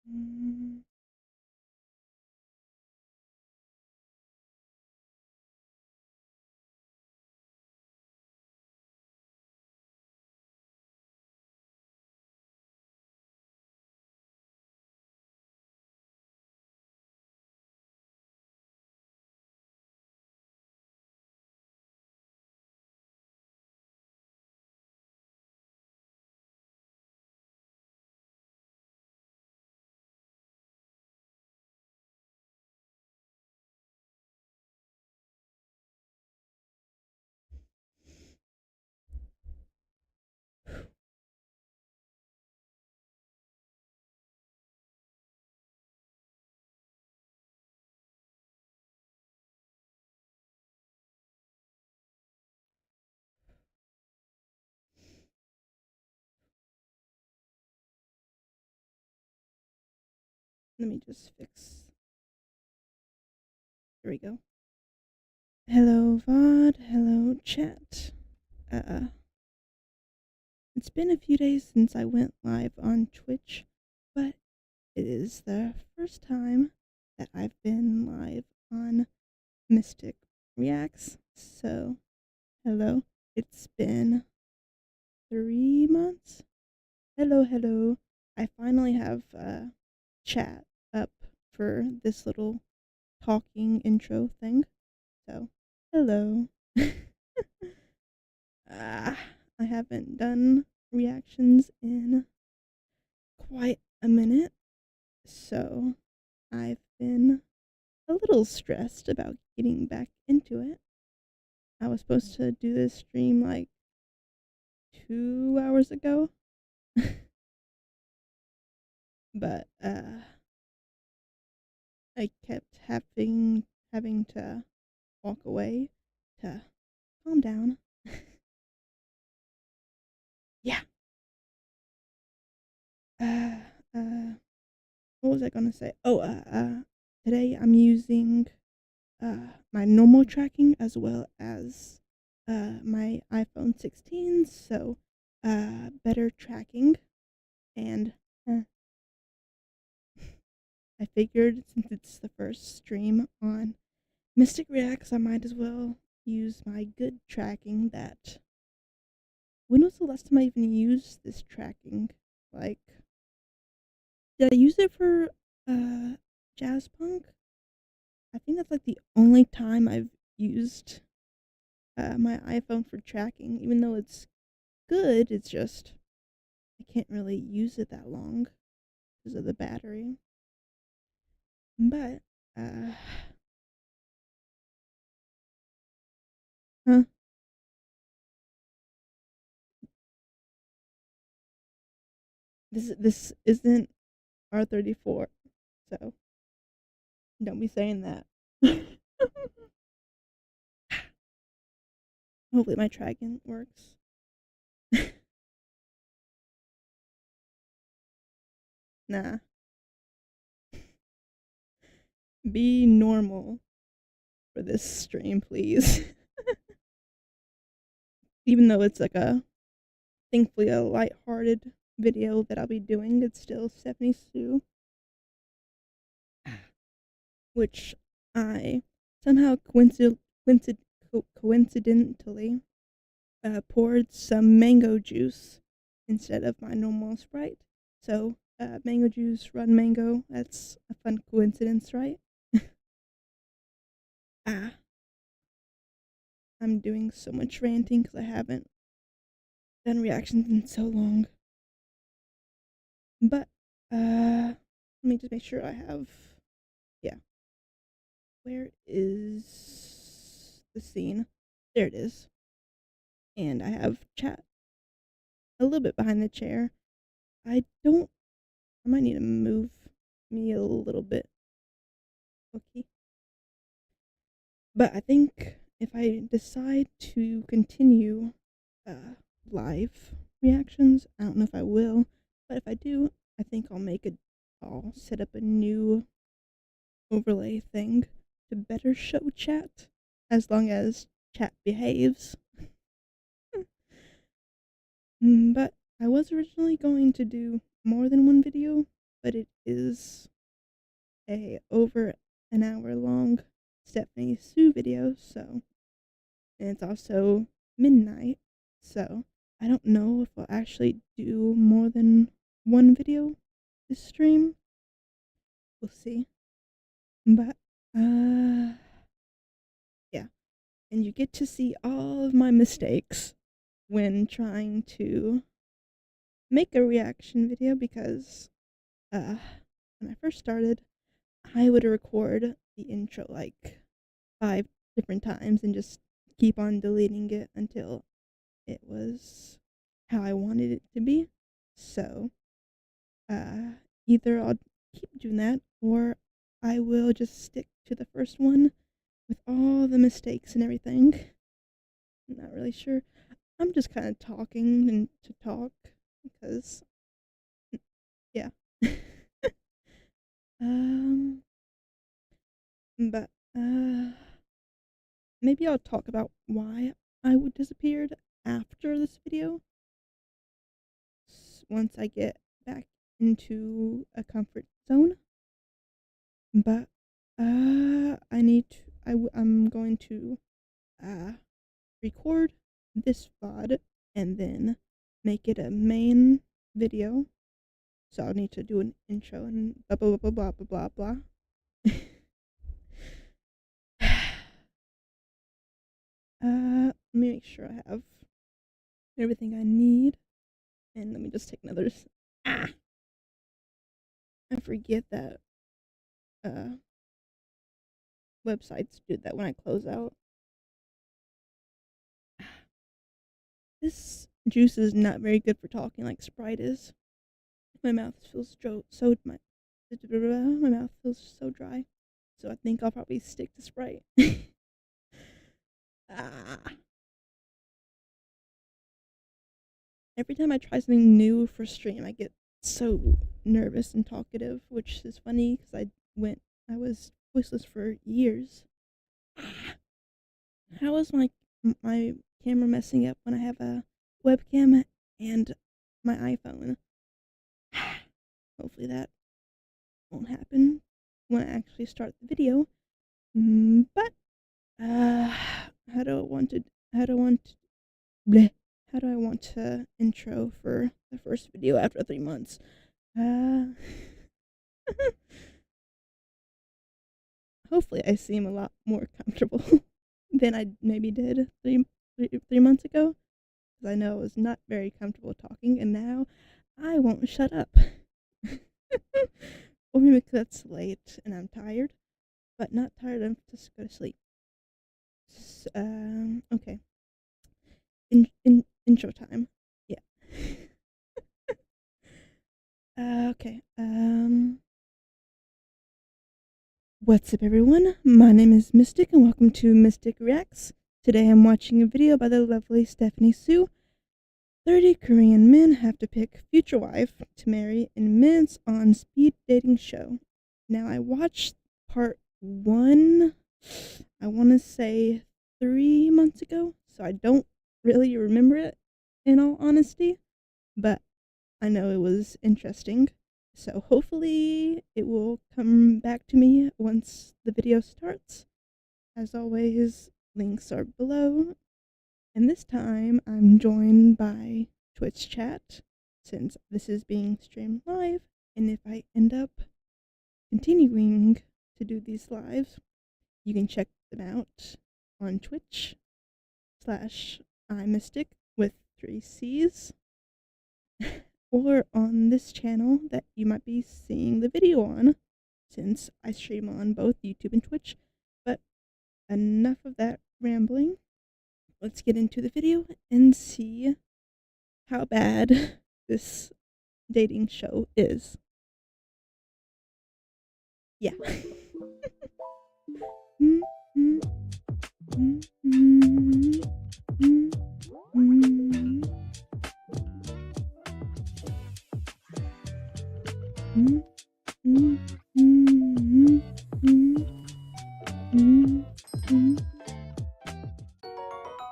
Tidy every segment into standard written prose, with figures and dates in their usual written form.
Mm, Let me just fix. There we go. Hello, VOD. Hello, chat. Uh, it's been a few days since I went live on Twitch, but it is the first time that I've been live on Mistic Reacts. So, hello. It's been 3 months. Hello, hello. I finally have chat up for this little talking intro thing. So, hello. I haven't done reactions in quite a minute, so I've been a little stressed about getting back into it. I was supposed to do this stream like 2 hours ago, but I kept having to walk away to calm down. Yeah. Uh, uh, what was I gonna say? Oh, today I'm using my normal tracking as well as my iPhone 16, so better tracking. And I figured since it's the first stream on Mistic Reacts, I might as well use my good tracking. That when was the last time I even used this tracking? Like, did I use it for jazz punk? I think that's like the only time I've used my iPhone for tracking, even though it's good. It's just I can't really use it that long because of the battery. But uh, huh? This isn't R34, so don't be saying that. Hopefully my tracking works. Nah, be normal for this stream, please. Even though it's like thankfully a light-hearted video that I'll be doing, it's still Stephanie Sue, which I somehow coincidentally poured some mango juice instead of my normal Sprite. So, mango juice, run mango. That's a fun coincidence, right? ah, I'm doing so much ranting because I haven't done reactions in so long. But, let me just make sure I have. Yeah. Where is the scene? There it is. And I have chat a little bit behind the chair. I don't. I might need to move me a little bit. Okay. But I think if I decide to continue live reactions, I don't know if I will, but if I do, I think I'll set up a new overlay thing to better show chat as long as chat behaves. But I was originally going to do more than one video, but it is a over an hour long Stephanie Sue video, so, and it's also midnight, so I don't know if I'll actually do more than one video this stream. We'll see. But, yeah. And you get to see all of my mistakes when trying to make a reaction video because, when I first started, I would record the intro like 5 different times and just keep on deleting it until it was how I wanted it to be. So, either I'll keep doing that or I will just stick to the first one with all the mistakes and everything. I'm not really sure. I'm just kind of talking and to talk because, yeah. um, but, maybe I'll talk about why I would disappeared after this video once I get back into a comfort zone. But I'm going to record this VOD and then make it a main video. So I'll need to do an intro and blah blah blah blah blah blah blah. Let me make sure I have everything I need. And let me just take another. I forget that websites do that when I close out. This juice is not very good for talking like Sprite is. My mouth feels my mouth feels so dry. So I think I'll probably stick to Sprite. Every time I try something new for stream, I get so nervous and talkative, which is funny because I was voiceless for years. How is my camera messing up when I have a webcam and my iPhone? Hopefully that won't happen when I actually start the video. But how do I want to intro for the first video after 3 months? Hopefully I seem a lot more comfortable than I maybe did three months ago, because I know I was not very comfortable talking, and now I won't shut up. Or maybe because it's late and I'm tired, but not tired enough to go to sleep. Okay. Intro time. Yeah. Okay. What's up, everyone? My name is Mistic, and welcome to Mistic Reacts. Today I'm watching a video by the lovely Stephanie Sue. 30 Korean men have to pick future wife to marry in minutes on speed dating show. Now, I watched part 1, I want to say 3 months ago, so I don't really remember it, in all honesty, but I know it was interesting. So hopefully it will come back to me once the video starts. As always, links are below. And this time I'm joined by Twitch chat, since this is being streamed live. And if I end up continuing to do these lives, you can check them out on Twitch/iMistic with 3 C's. Or on this channel that you might be seeing the video on, since I stream on both YouTube and Twitch. But enough of that rambling. Let's get into the video and see how bad this dating show is. Yeah.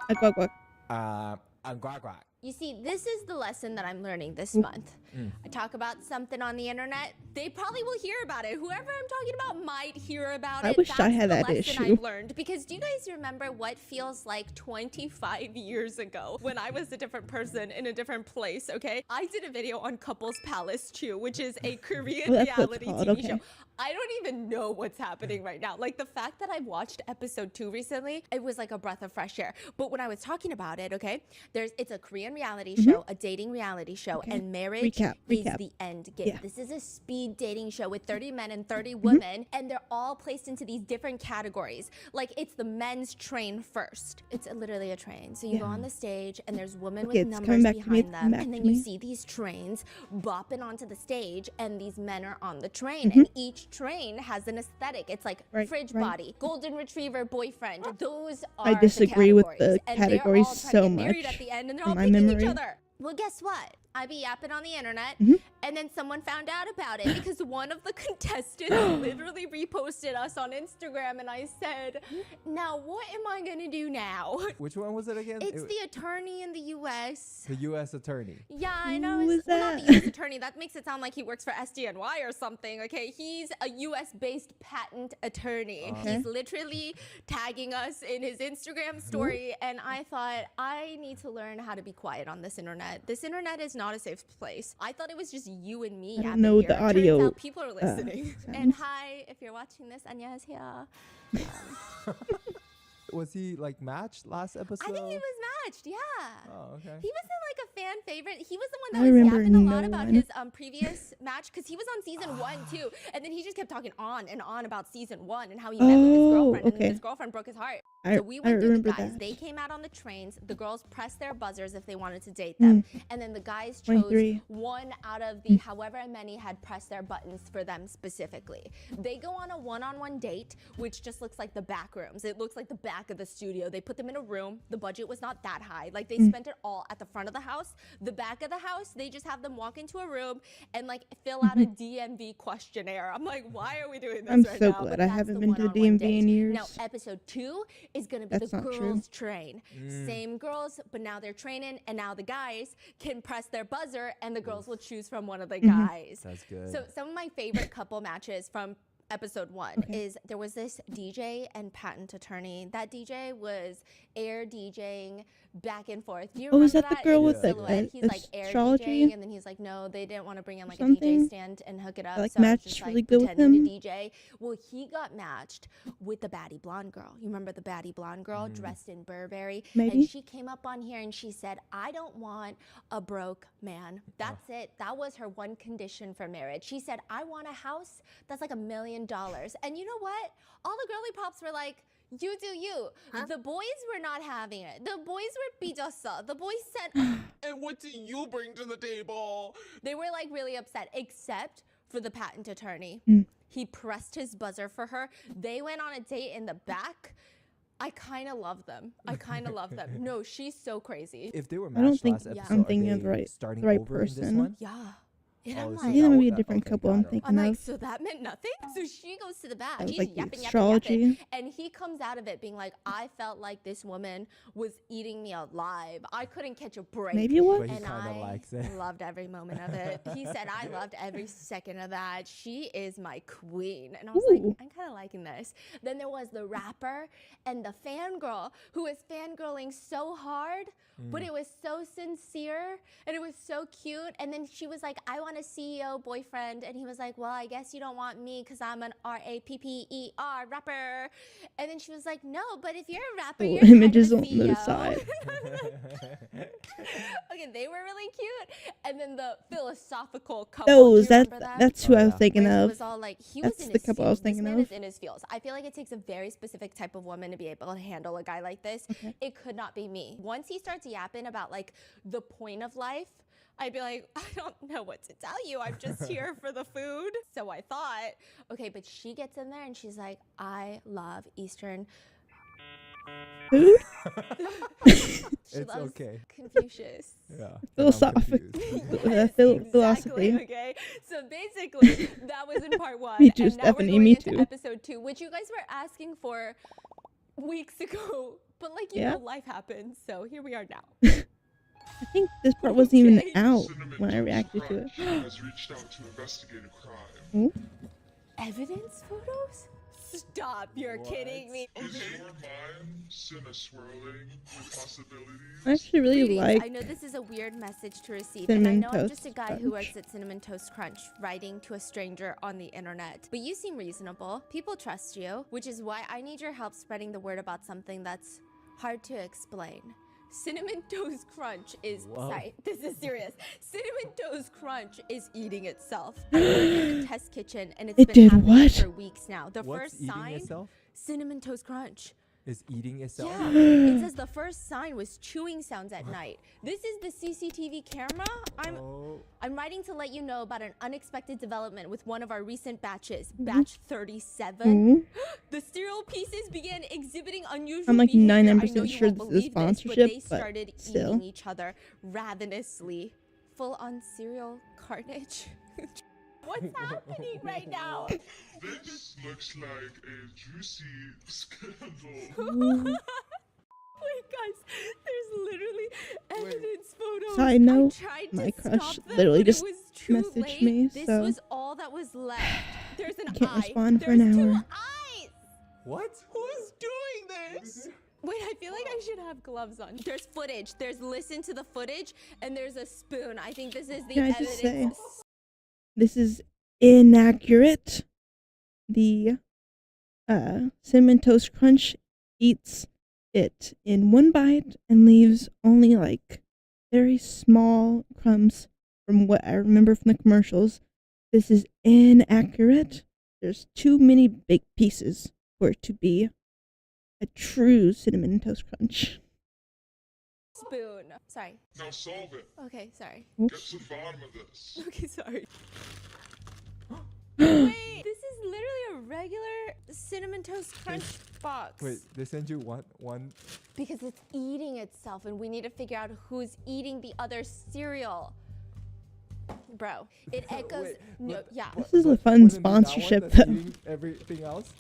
Agwagwag. I'm Guac Guac. You see, this is the lesson that I'm learning this month. I talk about something on the internet, they probably will hear about it. Whoever I'm talking about might hear about it. I wish I had that lesson issue. I've learned. Because do you guys remember what feels like 25 years ago when I was a different person in a different place, okay? I did a video on Couples Palace 2, which is a Korean reality TV show. I don't even know what's happening right now. Like, the fact that I watched episode 2 recently, it was like a breath of fresh air. But when I was talking about it, okay, it's a Korean reality show, a dating reality show, and marriage is the end game. This is a speed dating show with 30 men and 30 women, and they're all placed into these different categories. Like, it's the men's train first. It's literally a train. So you go on the stage, and there's women with numbers behind them, and then you see these trains bopping onto the stage, and these men are on the train, and each train has an aesthetic. It's like fridge body, golden retriever boyfriend. Those are I disagree with the categories so much. Married at the end, and they're all picking each other. Well, guess what? I be yapping on the internet, and then someone found out about it because one of the contestants literally reposted us on Instagram, and I said, now what am I gonna do now? Which one was it again? It's the attorney in the U.S. The U.S. attorney. Yeah, I know. Who is Well, not that? the U.S. attorney. That makes it sound like he works for SDNY or something. Okay, he's a U.S.-based patent attorney. He's literally tagging us in his Instagram story, and I thought, I need to learn how to be quiet on this internet. This internet is not a safe place. I thought it was just you and me. I don't know the audio. Turns out people are listening. And hi, if you're watching this, 안녕하세요. Was he like matched last episode? I think he was matched, yeah. Oh, okay. He wasn't like a fan favorite. He was the one I that was remember yapping a lot no about one. his previous match, because he was on season 1 too. And then he just kept talking on and on about season 1 and how he met with his girlfriend, and his girlfriend broke his heart. So we went through the guys. They came out on the trains. The girls pressed their buzzers if they wanted to date them. And then the guys chose one out of the however many had pressed their buttons for them specifically. They go on a one-on-one date, which just looks like the back rooms. It looks like the back of the studio. They put them in a room. The budget was not that high. Like, they spent it all at the front of the house. The back of the house, they just have them walk into a room and like fill out a DMV questionnaire. I'm like, why are we doing this I'm right so now? glad But I that's haven't the been to a one-on-one DMV date. in years. Now, episode 2 is going to be That's the not true. girls' train. Same girls, but now they're training, and now the guys can press their buzzer, and the girls will choose from one of the guys. That's good. So some of my favorite couple matches from episode 1 is there was this DJ and patent attorney. That DJ was air DJing back and forth. Do you remember is that the girl with Silhouette? He's like air astrology? DJing, and then he's like, no, they didn't want to bring in like a Something? DJ stand and hook it up. Like so I was matched just really like good with pretending him? to DJ. Well, he got matched with the baddie blonde girl. You remember the baddie blonde girl dressed in Burberry? Maybe. And she came up on here and she said, I don't want a broke man. That's it. That was her one condition for marriage. She said, I want a house that's like $1 million. And you know what? All the girly pops were like, you do you. The boys were not having it. The boys were 삐졌어. The boys said, and what do you bring to the table? they were like really upset, except for the patent attorney. He pressed his buzzer for her. They went on a date in the back. I kind of love them. I kind of love them. No, she's so crazy. If they were I don't matched think last episode, I'm are thinking of they the right- starting the right over in this person. one? Yeah. And Oh, I'm so like, I think that might be a that- different okay, couple got I'm it. thinking I'm like, of. so that meant nothing? So she goes to the back. That was She's like the yapping, astrology. and he comes out of it being like, I felt like this woman was eating me alive. I couldn't catch a break. Maybe it was. But he And kinda I likes it. loved every moment of it. He said, I loved every second of that. She is my queen. And I was like, Ooh. I'm kind of liking this. Then there was the rapper and the fangirl who was fangirling so hard, but it was so sincere and it was so cute. And then she was like, I want a CEO boyfriend. And he was like, well, I guess you don't want me because I'm an rapper rapper. And then she was like, no, but if you're a rapper, Little you're kind of images a on the CEO. side. Okay, they were really cute. And then the philosophical couple. do you remember that? That's who I was yeah. thinking Where he of. was all like, he was That's in the his couple I feels. was thinking This man of. is in his feels. I feel like it takes a very specific type of woman to be able to handle a guy like this. It could not be me. Once he starts yapping about like the point of life, I'd be like, I don't know what to tell you. I'm just here for the food. So I thought, okay, but she gets in there and she's like, I love Eastern. Food? She It's loves okay. Confucius. Yeah. Philosophic. Yes, Philosophy. exactly, okay. So basically, that was in part 1. Me too, and now Stephanie, we're going me into too. episode 2, which you guys were asking for weeks ago. But like, you Yeah. know, life happens. So here we are now. I think this part wasn't even Okay. out Cinnamon when I Toast reacted to it. Crunch has reached out to investigate a crime. Oh, Evidence photos? Stop, you're What? kidding me. Is your mind cinna swirling with possibilities? I actually really Greetings. like I know this is a weird message to receive, Cinnamon and I know I'm Toast just a guy who Crunch. works at Cinnamon Toast Crunch, writing to a stranger on the internet. But you seem reasonable. People trust you, which is why I need your help spreading the word about something that's hard to explain. Cinnamon Toast Crunch is Whoa. sorry, this is serious. Cinnamon Toast Crunch is eating itself. I work in the test kitchen, and it's It been did happening what? for weeks now. The What's first eating sign, itself? Cinnamon Toast Crunch. Is eating itself? Yeah, it says the first sign was chewing sounds at night. This is the CCTV camera. Oh. I'm writing to let you know about an unexpected development with one of our recent batches, batch 37. Ooh. The cereal pieces began exhibiting unusual I'm like behavior. 99% I know you sure won't this is believe sponsorship, but they but started still. eating each other ravenously. Full-on cereal carnage. What's happening right now? This looks like a juicy scandal. Wait, guys, there's literally evidence photos. Side note, I tried to my crush stop them, literally but just it was too messaged late. me, This so was all that was left. There's an can't eye. respond for There's an two hour. eyes. What? Who's doing this? Wait, I feel like I should have gloves on. There's footage. There's listen to the footage, and there's a spoon. I think this is the Can I evidence. just say, this is inaccurate. The Cinnamon Toast Crunch eats it in one bite and leaves only like very small crumbs from what I remember from the commercials. This is inaccurate. There's too many big pieces for it to be a true Cinnamon Toast Crunch. Spoon. Sorry. Now solve it. Okay, sorry. Get to the bottom of this. Okay, sorry. Wait, this is literally a regular Cinnamon Toast Crunch box. Wait, they send you one. Because it's eating itself, and we need to figure out who's eating the other cereal. Bro, it echoes. Wait, No, but- yeah. This is a but fun wouldn't it be that one sponsorship, that's though. eating everything else?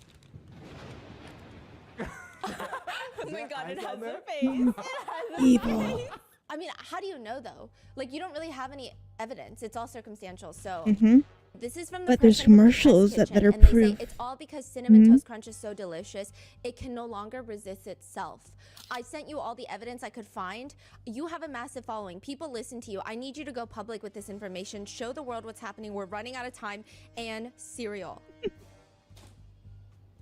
Oh my there god, it eyes has on a there? face. It has a Evil. face. I mean, how do you know though? Like, you don't really have any evidence. It's all circumstantial. So Mm-hmm. this is from the But there's person from the commercials test that are kitchen, and proof. They say it's all because Cinnamon Mhm. Toast Crunch is so delicious, it can no longer resist itself. I sent you all the evidence I could find. You have a massive following. People listen to you. I need you to go public with this information. Show the world what's happening. We're running out of time. And cereal.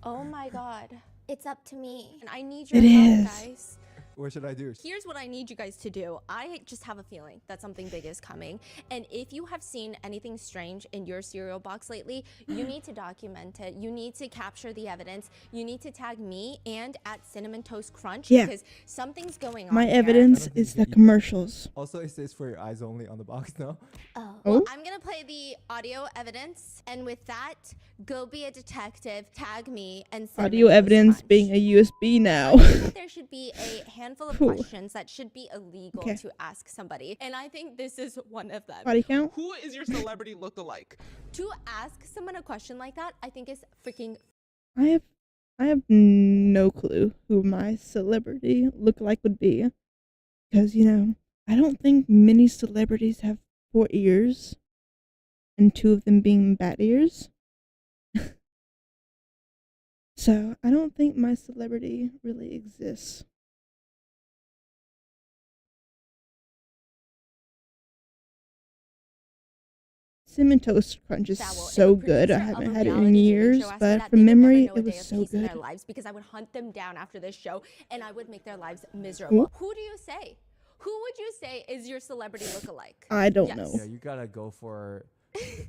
Oh my god. It's up to me. And I need your It help, is. guys. What should I do? Here's what I need you guys to do. I just have a feeling that something big is coming. And if you have seen anything strange in your cereal box lately, you need to document it. You need to capture the evidence. You need to tag me and at Cinnamon Toast Crunch Yeah. because something's going on My here. evidence I don't is think the you can eat that. commercials. Also, it says for your eyes only on the box now. Oh. Oh. Well, I'm gonna play the audio evidence, and with that, go be a detective, tag me, and Cinnamon Audio Toast evidence Crunch. being a USB now. I think that there should be a handful of Cool. questions that should be illegal Okay. to ask somebody, and I think this is one of them. Body count? Who is your celebrity look-alike? To ask someone a question like that, I think is freaking. I have no clue who my celebrity look-alike would be. Because, I don't think many celebrities have 4 ears. And 2 of them being bat ears. So, I don't think my celebrity really exists. Cinnamon Toast Crunch is That will. so If a good. I producer of haven't a had it in reality TV years, show asked me but that, from they would never memory, know a it day was of so peace in good. their lives because I would hunt them down after this show and I would make their lives miserable. Who do you say? Who would you say is your celebrity look-alike? I don't Yes. know. Yeah, you gotta go for.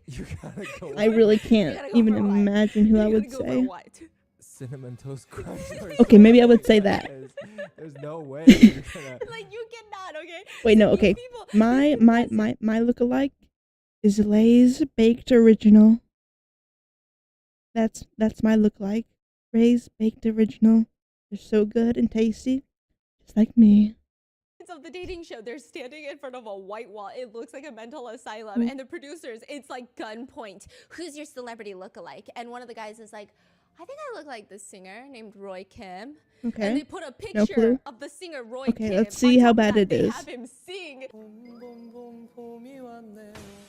You gotta go. I really You can't gotta go even for what? imagine who I You would gotta go for say. what? Cinnamon Toast Crunch. or Okay, maybe I something would say like that. There's no way you're gonna. Like, you cannot, okay? Wait, no, So okay. these people- My look-alike is Lay's Baked Original. That's my look-alike. Lay's Baked Original. They're so good and tasty, just like me. of the dating show, they're standing in front of a white wall. It looks like a mental asylum. And the producers, it's like gunpoint. Who's your celebrity look-alike? And one of the guys is like, I think I look like this singer named Roy Kim. Okay. And they put a No picture clue. of the singer Roy Okay, Kim. let's see On how top of bad that, it they is. have him sing.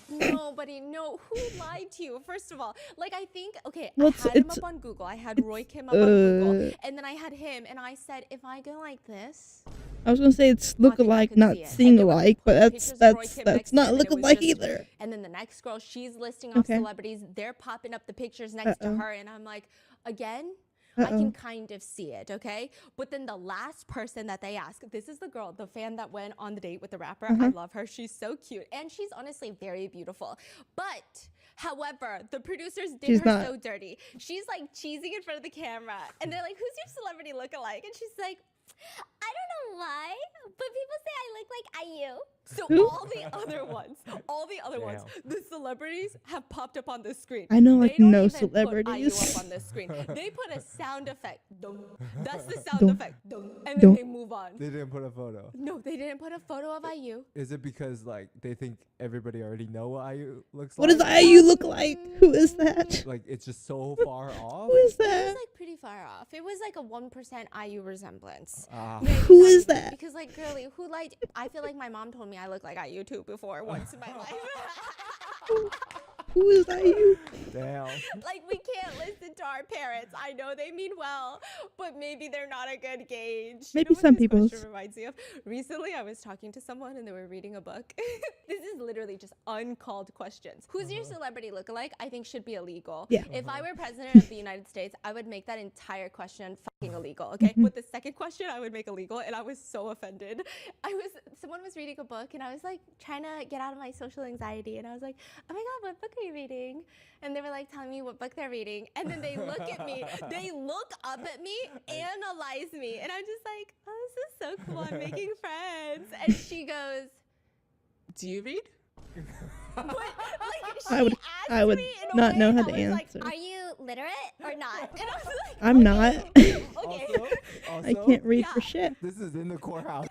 Nobody, no, who lied to you? First of all, like I think, okay, I had him up on Google. I had Roy Kim up on Google, and then I had him, and I said, if I go like this, I was gonna say it's look-alike, not sing-alike, but that's not look-alike either. And then the next girl, she's listing off celebrities. They're popping up the pictures next to her, and I'm like, again. I can kind of see it, okay? But then the last person that they ask, this is the girl, the fan that went on the date with the rapper. I love her. She's so cute. And she's honestly very beautiful. But, however, the producers did her so dirty. She's like cheesing in front of the camera. And they're like, who's your celebrity lookalike? And she's like, I don't know why, but people say I look like IU. So all the other ones, the celebrities have popped up on the screen. I know like no Put IU celebrities. up on the screen. They put a sound effect. Dun. That's the sound effect. Dun. And then they move on. They didn't put a photo. No, they didn't put a photo of IU. Is it because like they think everybody already know what IU looks What like? does IU look like? Who is that? Like it's just so far off. Who is It was that? like pretty far off. It was like a 1% IU resemblance. Who is that? Because like girly, who like I feel like my mom told me I look like IU too before once in my life. Who is IU? Damn. Like we can't listen to our parents. I know they mean well, but maybe they're not a good gauge. Maybe You know what some this people's. question reminds me of? Recently, I was talking to someone and they were reading a book. This is literally just uncalled questions. Who's your celebrity lookalike? I think should be illegal. Yeah. If I were president of the United States, I would make that entire question fucking illegal. Okay. But the second question I would make illegal, and I was so offended. Someone was reading a book and I was like trying to get out of my social anxiety, and I was like, oh my god, what book are you reading? And they were like telling me what book they're reading, and then they look at me, they look up at me, analyze me, and I'm just like, oh, this is so cool, I'm making friends. And she goes, do you read? But, like, I would not know how to answer. Like, are you literate or not? And I was like, I'm not. Okay. Also, I can't read for shit. This is in the courthouse.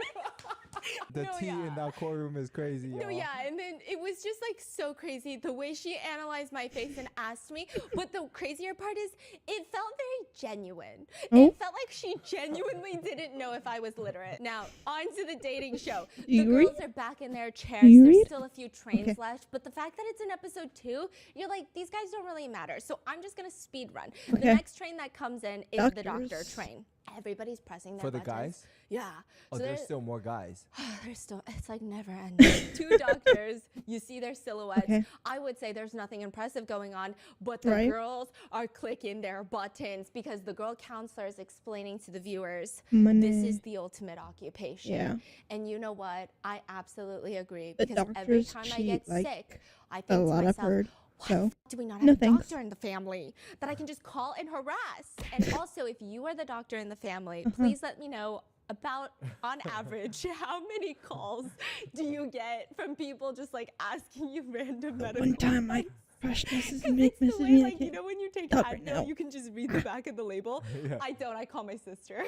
The No, tea in that courtroom is crazy. No, y'all. yeah, and then it was just like so crazy the way she analyzed my face and asked me. But the crazier part is it felt very genuine. Oh? It felt like she genuinely didn't know if I was literate. Now, on to the dating show. The You girls read? are back in their chairs. You There's read? still a few trains Okay. left, but the fact that it's in episode 2, you're like, these guys don't really matter. So I'm just gonna speed run. The Okay. next train that comes in is the doctor Doctors. train. Everybody's pressing their For the buttons. guys? Yeah. Oh, So there's they're- still more guys. there's still, it's like never ending. 2 doctors, you see their silhouettes. Okay. I would say there's nothing impressive going on, but the Right. girls are clicking their buttons because the girl counselor is explaining to the viewers, Money. this is the ultimate occupation. Yeah. And you know what? I absolutely agree, The because every doctors time I cheat, get like sick, I A think to lot I've myself, heard. why So do we not no have a thanks. doctor in the family that I can just call and harass? And also, if you are the doctor in the family, Uh-huh. please let me know about, on average, how many calls do you get from people just like asking you random medical one time my advice? crush messaged Because me, it's the way, me. I like, you can't know when you take talk right Advil, now. you can just read the back of the label? Yeah. I don't. I call my sister.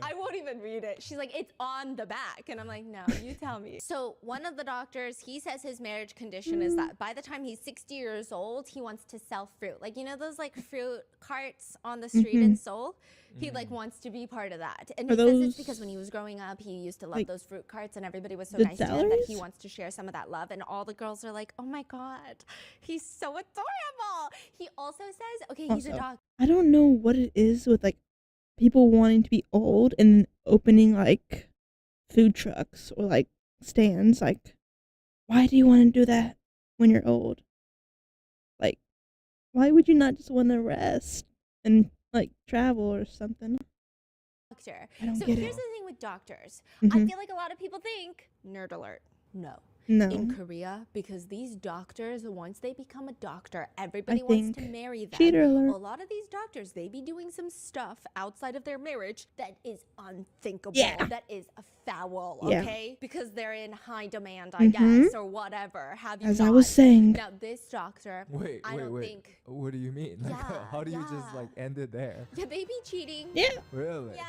I won't even read it. She's like, it's on the back. And I'm like, no, you tell me. So one of the doctors, he says his marriage condition is that by the time he's 60 years old, he wants to sell fruit. Like, you know those like fruit carts on the street in Seoul? He like wants to be part of that. And Are he says it's those, because when he was growing up, he used to love like, those fruit carts and everybody was so the nice to him that he salaries? wants to share some of that love. And all the girls are like, oh my God, he's so adorable. He also says, okay, he's a Also, doctor. I don't know what it is with like people wanting to be old and then opening like food trucks or like stands. Like, why do you want to do that when you're old? Like, why would you not just want to rest and like travel or something? I don't So get here's it. the thing with doctors. I Mhm. feel like a lot of people think, nerd alert. No. No. In Korea, because these doctors, once they become a doctor, everybody I wants to think marry them. cheater A alert. lot of these doctors, they be doing some stuff outside of their marriage that is unthinkable. Yeah. That is a foul, Yeah. okay? Because they're in high demand, I Mhm. guess, or whatever. Have you As I was not? saying, Now, this doctor, Wait, I don't wait. think. What do you mean? Like, Yeah, how do you just yeah. like end it there? Yeah, they be cheating. yeah. Really? Yeah.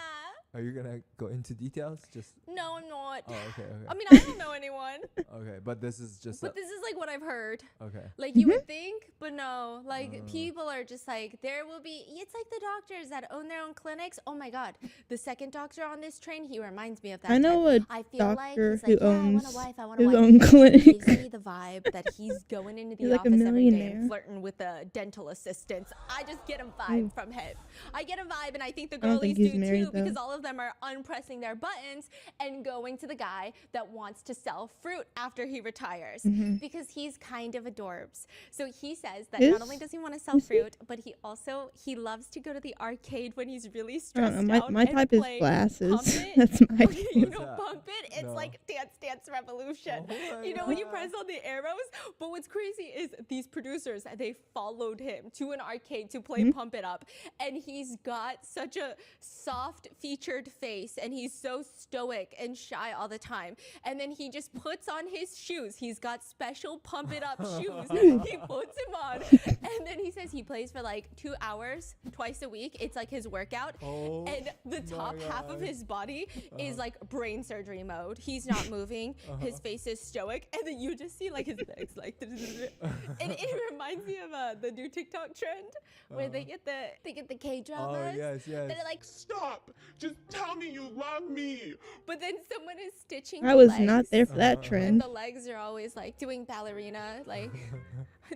Are you gonna go into details? Just No, I'm not. oh, okay. I mean, I don't know anyone, Okay, but this is just but this is like what I've heard. okay. Like you would think, but no. Like people are just like, there will be. It's like the doctors that own their own clinics. Oh my God, the second doctor on this train, he reminds me of that. I know type. a I feel like doctor he's who like, yeah, I owns want a wife. I want a his wife. own He clinic. gives me the vibe that he's going into the He's like a office every day and millionaire. flirting with the dental assistants. I just get a vibe from him. I get a vibe, and I think the I don't girlies think he's do married, too, because though. all of them are unpressing their buttons and going to the guy that wants to sell fruit after he retires, because he's kind of adorbs. So he says that not only does he want to sell fruit, but he loves to go to the arcade when he's really stressed out. My and type is play glasses. Pump It. That's my Okay, you What's know that? Pump It? It's No. like Dance Revolution. Oh my You know when you God. press on the arrows? But what's crazy is these producers, they followed him to an arcade to play Pump It Up. And he's got such a soft featured face, and he's so stoic and shy all the time. And then he just puts on his shoes. He's got special Pump It Up shoes. He puts them on. And then he says he plays for like 2 hours twice a week. It's like his workout. Oh And the top half of God. his body is like brain surgery mode. He's not moving. His face is stoic. And then you just see like his legs like and it reminds me of the new TikTok trend where they get the K-dramas. Oh yes, yes. That are like, Stop! Just tell me you love me! but then someone is stitching I the was legs, not there for that and trend. the legs are always like doing ballerina, like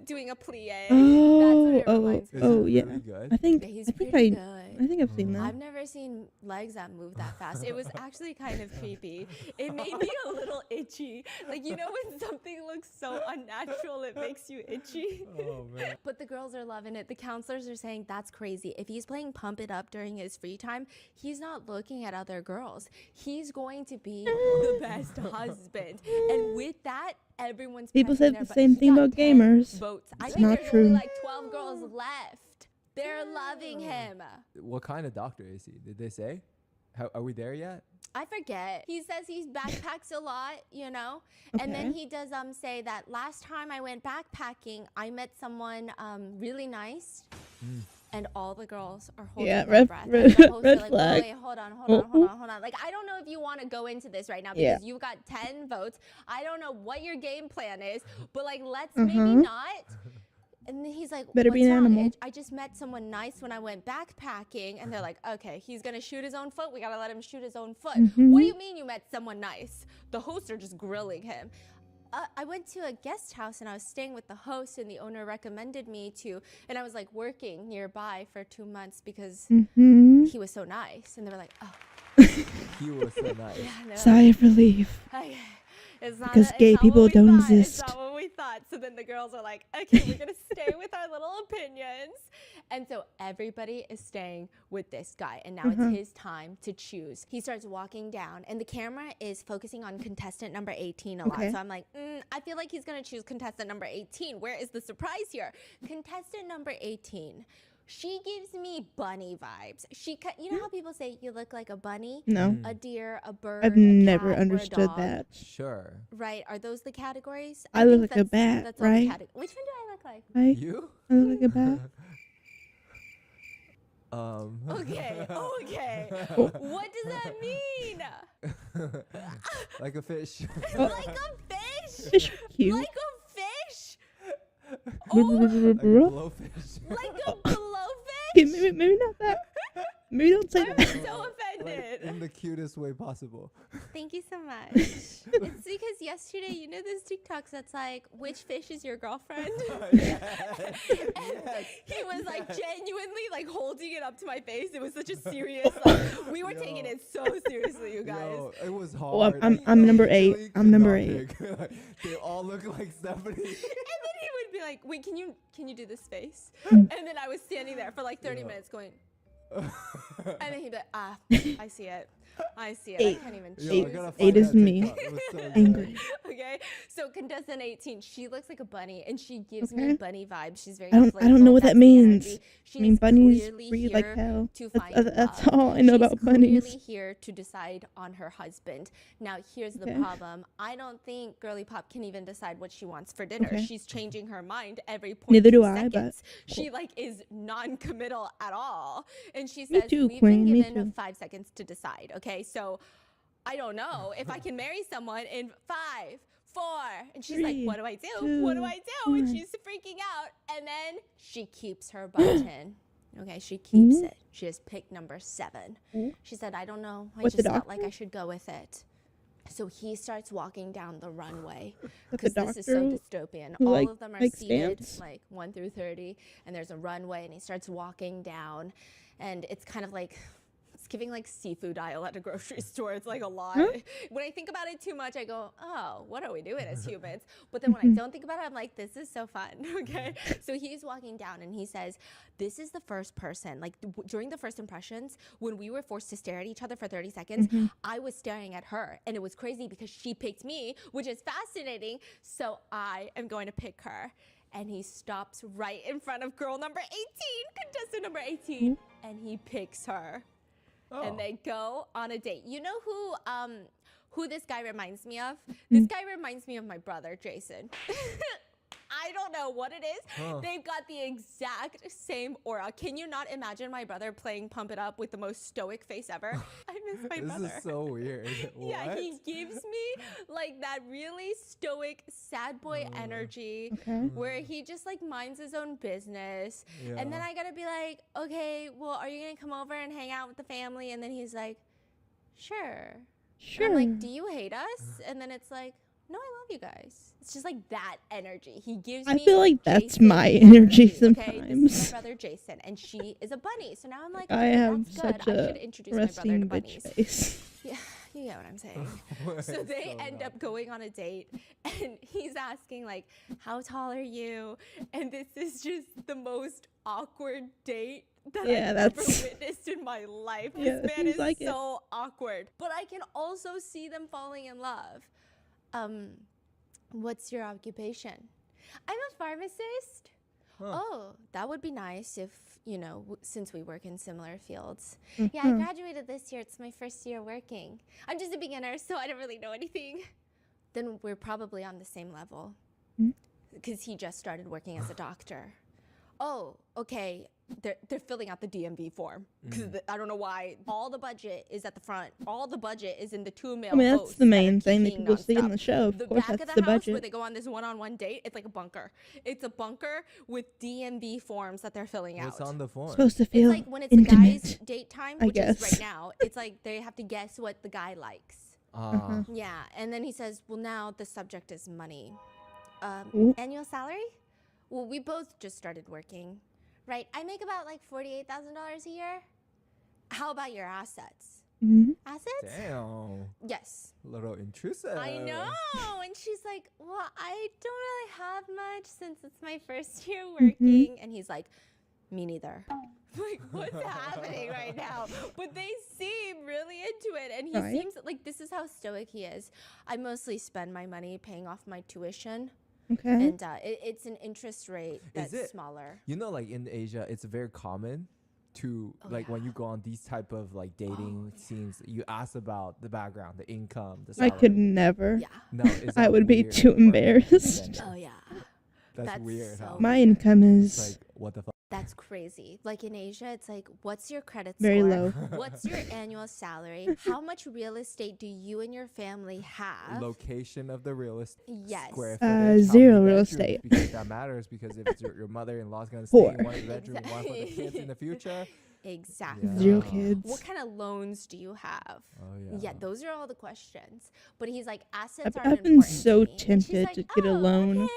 doing a plie. Oh, That's what it reminds me. Is oh it yeah. really good? I think He's I think pretty I good. think I've seen that. I've never seen legs that move that fast. It was actually kind of creepy. It made me a little itchy. Like, you know when something looks so unnatural, it makes you itchy? Oh man. But the girls are loving it. The counselors are saying that's crazy. If he's playing Pump It Up during his free time, he's not looking at other girls. He's going to be the best husband. And with that, everyone's People pressing said their the bu- same He thing got about 10 gamers. votes. I It's think not there's true. only like 12 girls left. They're loving him. What kind of doctor is he? Did they say? How, are we there yet? I forget. He says he backpacks a lot, you know? And then Okay. he does say that last time I went backpacking, I met someone really nice. And all the girls are holding Yeah, their red- breath. red- And the hosts are red like, flag. Wait, hold on. Like, I don't know if you want to go into this right now because Yeah. you've got 10 votes. I don't know what your game plan is, but like, let's maybe not. And then he's like, Better what's be an wrong? animal. I just met someone nice when I went backpacking. And they're like, okay, he's going to shoot his own foot. We got to let him shoot his own foot. What do you mean you met someone nice? The hosts are just grilling him. I went to a guest house and I was staying with the host, and the owner recommended me to, and I was like working nearby for 2 months because he was so nice. And they were like, oh, He was so nice. yeah, no. Sigh of relief. Okay. It's not Because it's gay not what people we don't thought. exist. It's not what we thought. So then the girls are like, okay, we're going to stay with our little opinions. And so everybody is staying with this guy. And now it's his time to choose. He starts walking down, and the camera is focusing on contestant number 18 a lot. Okay. So I'm like, I feel like he's going to choose contestant number 18. Where is the surprise here? Contestant number 18. She gives me bunny vibes. You know how people say you look like a bunny? No. A deer, a bird, I've a never cat, or a understood dog. that. Sure. Right, are those the categories? I look think like a bat, that's all the right? Which one do I look like? Right? You? I look like a bat. Okay, okay. What does that mean? Like a fish. Like a fish? Fish are cute. Like a fish? Like a Oh, blowfish. like a Okay, blowfish? maybe not that. Maybe don't say I'm that. so Like, offended. in the cutest way possible. Thank you so much. It's because yesterday, you know those TikToks that's like, which fish is your girlfriend? And he was like genuinely like holding it up to my face. It was such a serious, like, we were taking it so seriously, you guys. Yo, it was hard. Oh, I'm Like, number you 8. literally I'm could number not 8. pick. Like, they all look like Stephanie. And then he would be like, wait, can you do this face? And then I was standing there for like 30 minutes going, and then he'd be like, I see it. I see it. 8. I can't even Yo, Eight. I gotta choose. find is that me. TikTok. It was so good. Angry. Okay, so contestant 18, she looks like a bunny and she gives Okay. me bunny vibes. She's very I don't playful. know what That's that the means. energy. I mean, She's bunnies clearly breed here like hell. to That's, find that's love. all I know She's about bunnies. clearly here to decide on her husband. Now, here's the Okay. problem. I don't think Girly Pop can even decide what she wants for dinner. Okay. She's changing her mind every point Neither do 2 I, but seconds. She like is non-committal at all. And she Me says, too, we've Queen, been me given too. 5 seconds to decide. Okay, so I don't know if I can marry someone in 5, 4. And she's like, 3, what do I do? 2, What do I do? And 1. she's freaking out. And then she keeps her button. Okay, she keeps it. She has picked number 7. She said, I don't know. I With the just felt like doctor? I should go with it. So he starts walking down the runway With the because this is so doctor dystopian. who, All like, of them are makes seated stamps? like 1 through 30, and there's a runway, and he starts walking down, and it's kind of like it's giving like seafood aisle at a grocery store. It's like a lot. Huh? When I think about it too much, I go, oh, what are we doing as humans? But then when I don't think about it, I'm like, this is so fun. Okay. So he's walking down and he says, this is the first person, like during the first impressions, when we were forced to stare at each other for 30 seconds, I was staring at her. And it was crazy because she picked me, which is fascinating. So I am going to pick her. And he stops right in front of girl number 18, contestant number 18, and he picks her. Oh. And they go on a date. You know who this guy reminds me of? This guy reminds me of my brother, Jason. I don't know what it is. Huh. They've got the exact same aura. Can you not imagine my brother playing Pump It Up with the most stoic face ever? I miss my brother. This is so weird. Yeah, What? he gives me like that really stoic sad boy energy Okay. where he just like minds his own business. And then Yeah. I gotta be like, okay, well, are you gonna come over and hang out with the family? And then he's like, sure. Sure. And I'm like, do you hate us? And then it's like, no, I love you guys. It's just like that energy. He gives me I feel like that's Jason my energy Okay, this is sometimes. my brother Jason, and she is a bunny. So now I'm like, I okay, have that's good. such I a should introduce my brother to resting bitch bunnies. face. Yeah, you get what I'm saying. What? So they So end dumb. up going on a date, and he's asking like, how tall are you? And this is just the most awkward date that Yeah, I've that's- ever witnessed in my life. Yeah, This it man seems is like it. so awkward. But I can also see them falling in love. What's your occupation? I'm a pharmacist. Huh. Oh, that would be nice if, you know, since we work in similar fields. Mm-hmm. Yeah, I graduated this year. It's my first year working. I'm just a beginner, so I don't really know anything. Then we're probably on the same level. Because he just started working as a doctor. Oh, okay. They're filling out the DMV form. Because I don't know why. All the budget is at the front. All the budget is in the 2 male I mean, that's hosts the that are main thing that kicking people see in nonstop. the show. The Of course, back that's of the the house where budget. they go on this one-on-one date, it's like a bunker. It's a bunker with DMV forms that they're filling out. What's on the form? Supposed to It's feel like when it's intimate. the guy's date time, I which is guess. right now. It's like they have to guess what the guy likes. Ah. Yeah, and then he says, well, now the subject is money. Ooh. Annual salary? Well, we both just started working. Right, I make about like $48,000 a year. How about your assets? Mhm. Assets? Damn. Yes. A little intrusive. I know. And she's like, well, I don't really have much since it's my first year working. And he's like, me neither. Like, what's happening right now? But they seem really into it. And he Right. seems like this is how stoic he is. I mostly spend my money paying off my tuition. Okay. And it's an interest rate Is that's it- smaller. You know, like in Asia, it's very common to like when you go on these type of like dating scenes, you ask about the background, the income, the I salary. could never. Yeah. No, is I that would be weird too for embarrassed. men? Oh, yeah. That's weird. so Huh? My weird. income It's is like what the fuck. That's crazy. Like in Asia, it's like, what's your credit very score? low. What's your annual salary? How much real estate do you and your family have? Location of the real estate. Yes. Square Uh, footage, how 0 many real bedrooms, estate. because that matters. Because if it's your mother-in-law's gonna stay 4. in one bedroom, one for the kids in the future. Exactly. Yeah. 0 kids. What kind of loans do you have? Oh yeah. Yeah, those are all the questions. But he's like, assets I've aren't been important so to me. And she's tempted like, to get a "Oh, loan. okay."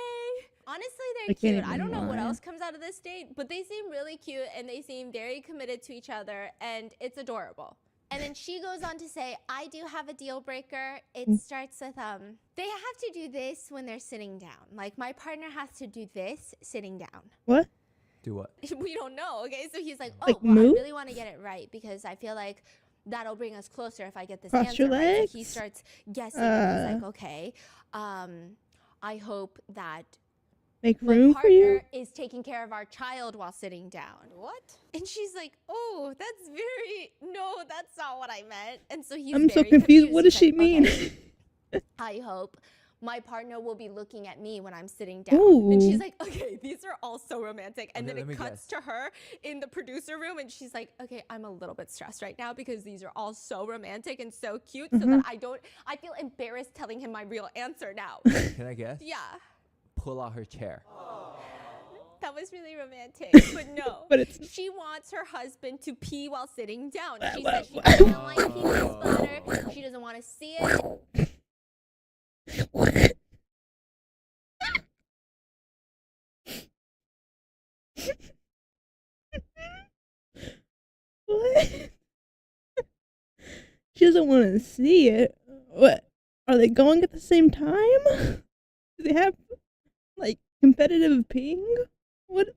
Honestly, I they're can't cute. I even don't know what lie. else comes out of this date, but they seem really cute and they seem very committed to each other, and it's adorable. And then she goes on to say, I do have a deal breaker. It starts with, they have to do this when they're sitting down. Like, my partner has to do this sitting down. What? Do what? We don't know. Okay, so he's like, oh, Like well, move? I really want to get it right because I feel like that'll bring us closer if I get this Cross answer your right. legs. So he starts guessing. And he's like, okay, I hope that Make my room for you. partner is taking care of our child while sitting down. What? And she's like, oh, that's not what I meant. And so he's I'm so very confused. What does He's she like, mean? "Okay, I hope my partner will be looking at me when I'm sitting down." And she's Ooh. like, okay, these are all so romantic. And Okay, then let it me cuts to her in the producer room and she's like, okay, I'm a little bit stressed right now because these are all so romantic and so cute, so that I feel embarrassed telling him my real answer now. Can I guess? Yeah. Pull out her chair. That was really romantic, but no. But it's she wants her husband to pee while sitting down. She Well, says she doesn't like peanut splatter. She doesn't want to see it. What? She doesn't want to see it. What? Are they going at the same time? Do they have like competitive peeing? What?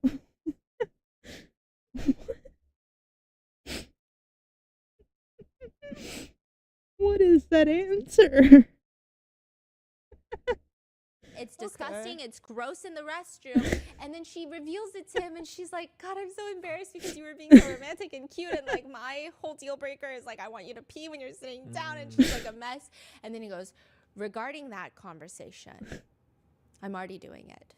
What is that answer? It's disgusting. It's gross in the restroom. And then she reveals it to him and she's like, God, I'm so embarrassed because you were being so romantic and cute. And like my whole deal breaker is like, I want you to pee when you're sitting down. And she's like a mess. And then he goes, regarding that conversation, I'm already doing it.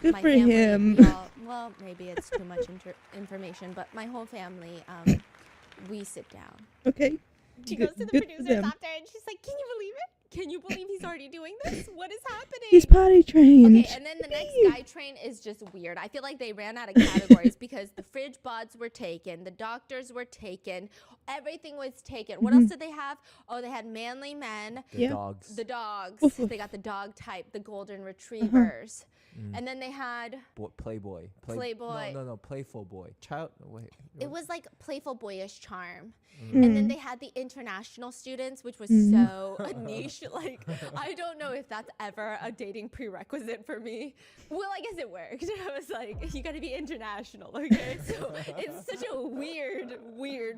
Good My for family, him. well, maybe it's too much information, but my whole family, we sit down. Okay. She Good- goes to the good for producers them. after and she's like, can you believe it? Can you believe he's already doing this? What is happening? He's potty trained. Okay, and then the next guy train is just weird. I feel like they ran out of categories because the fridge buds were taken, the doctors were taken, everything was taken. What else did they have? Oh, they had manly men, The dogs. the dogs. Woof, woof. They got the dog type, the golden retrievers. And then they had, Playboy. Playboy. No, playful boy. Child. Wait. it was like playful boyish charm. Mm. And then they had the international students, which was so niche. Like, I don't know if that's ever a dating prerequisite for me. Well, I guess it worked. I was like, you got to be international, okay? So it's such a weird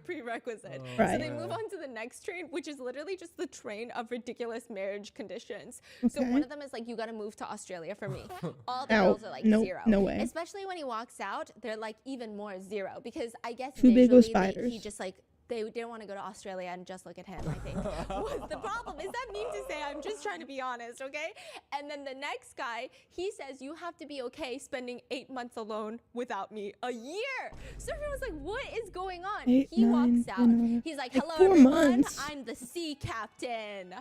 prerequisite. So Right. they move on to the next train, which is literally just the train of ridiculous marriage conditions. So Okay. one of them is like, you got to move to Australia for me. All the Ow. girls are like No- 0. no way. Especially when he walks out, they're like even more 0 because I guess Two big old visually spiders. he just like, they didn't want to go to Australia and just look at him, I think. Was the problem. Is that mean to say? I'm just trying to be honest, okay? And then the next guy, he says, you have to be okay spending 8 months alone without me a year. So everyone's like, what is going on? 8, He 9, walks out. 10, He's like, like hello, 4 everyone. months. I'm the sea captain.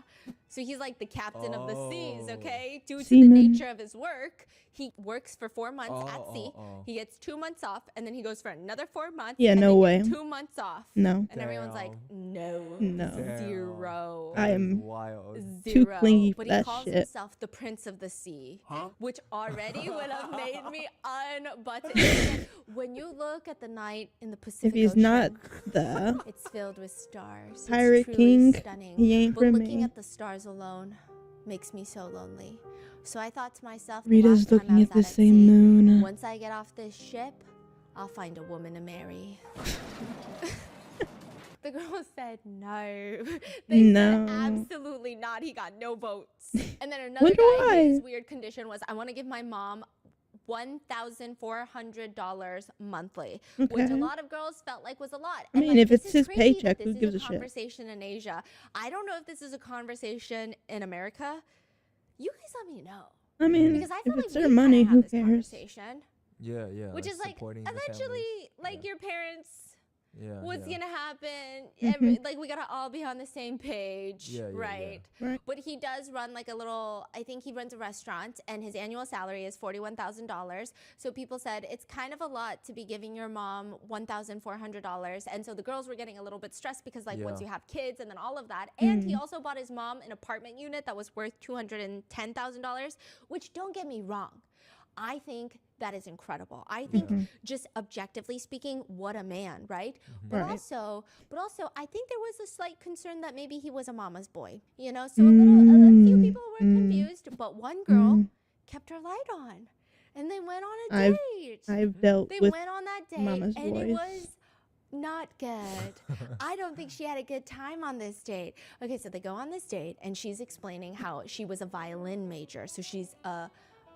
So he's like the captain of the seas, Oh. okay? Due to the Seaman. nature of his work, he works for 4 months at sea. He gets 2 months off, and then he goes for another 4 months. Yeah, and no then way. gets 2 months off. No. And everyone's like, no. No. 0. I am wild. too 0. clingy But for he that calls shit. himself the Prince of the Sea, which already would have made me unbutton. Again, when you look at the night in the Pacific If he's Ocean, not the it's filled with stars. Pirate it's truly King, stunning. he ain't But for looking me. at the stars alone makes me so lonely. So I thought to myself, the Rita's last time I looking was at the out same sea, moon. once I get off this ship, I'll find a woman to marry. The girl said no. They No. said absolutely not. He got no votes. And then another Wonder guy, his why. weird condition was, I want to give my mom $1,400 monthly, which a Okay. lot of girls felt like was a lot. I And, mean, like, if this it's is his crazy paycheck, that who this gives is a a shit? conversation in Asia. I don't know if this is a conversation in America. You guys let me know. I mean, Because I if feel like it's we their kinda money, have who this cares? conversation, Yeah. which is like supporting the eventually, families. like your parents. Yeah. What's yeah. gonna happen? Mhm. Like we gotta all be on the same page, Yeah, yeah, yeah. right? Right. But he does run like a little. I think he runs a restaurant, and his annual salary is $41,000. So people said it's kind of a lot to be giving your mom $1,400, and so the girls were getting a little bit stressed because like once Yeah. you have kids and then all of that, and he Mm. also bought his mom an apartment unit that was worth $210,000. Which don't get me wrong, I think that is incredible. I think just objectively speaking, what a man, right? But Right. also, I think there was a slight concern that maybe he was a mama's boy, you know? So a few people were confused, but one girl kept her light on and they went on a date. I've dealt They with went on that date mama's and it boys. was Not good. I don't think she had a good time on this date. Okay, so they go on this date, and she's explaining how she was a violin major. So she's a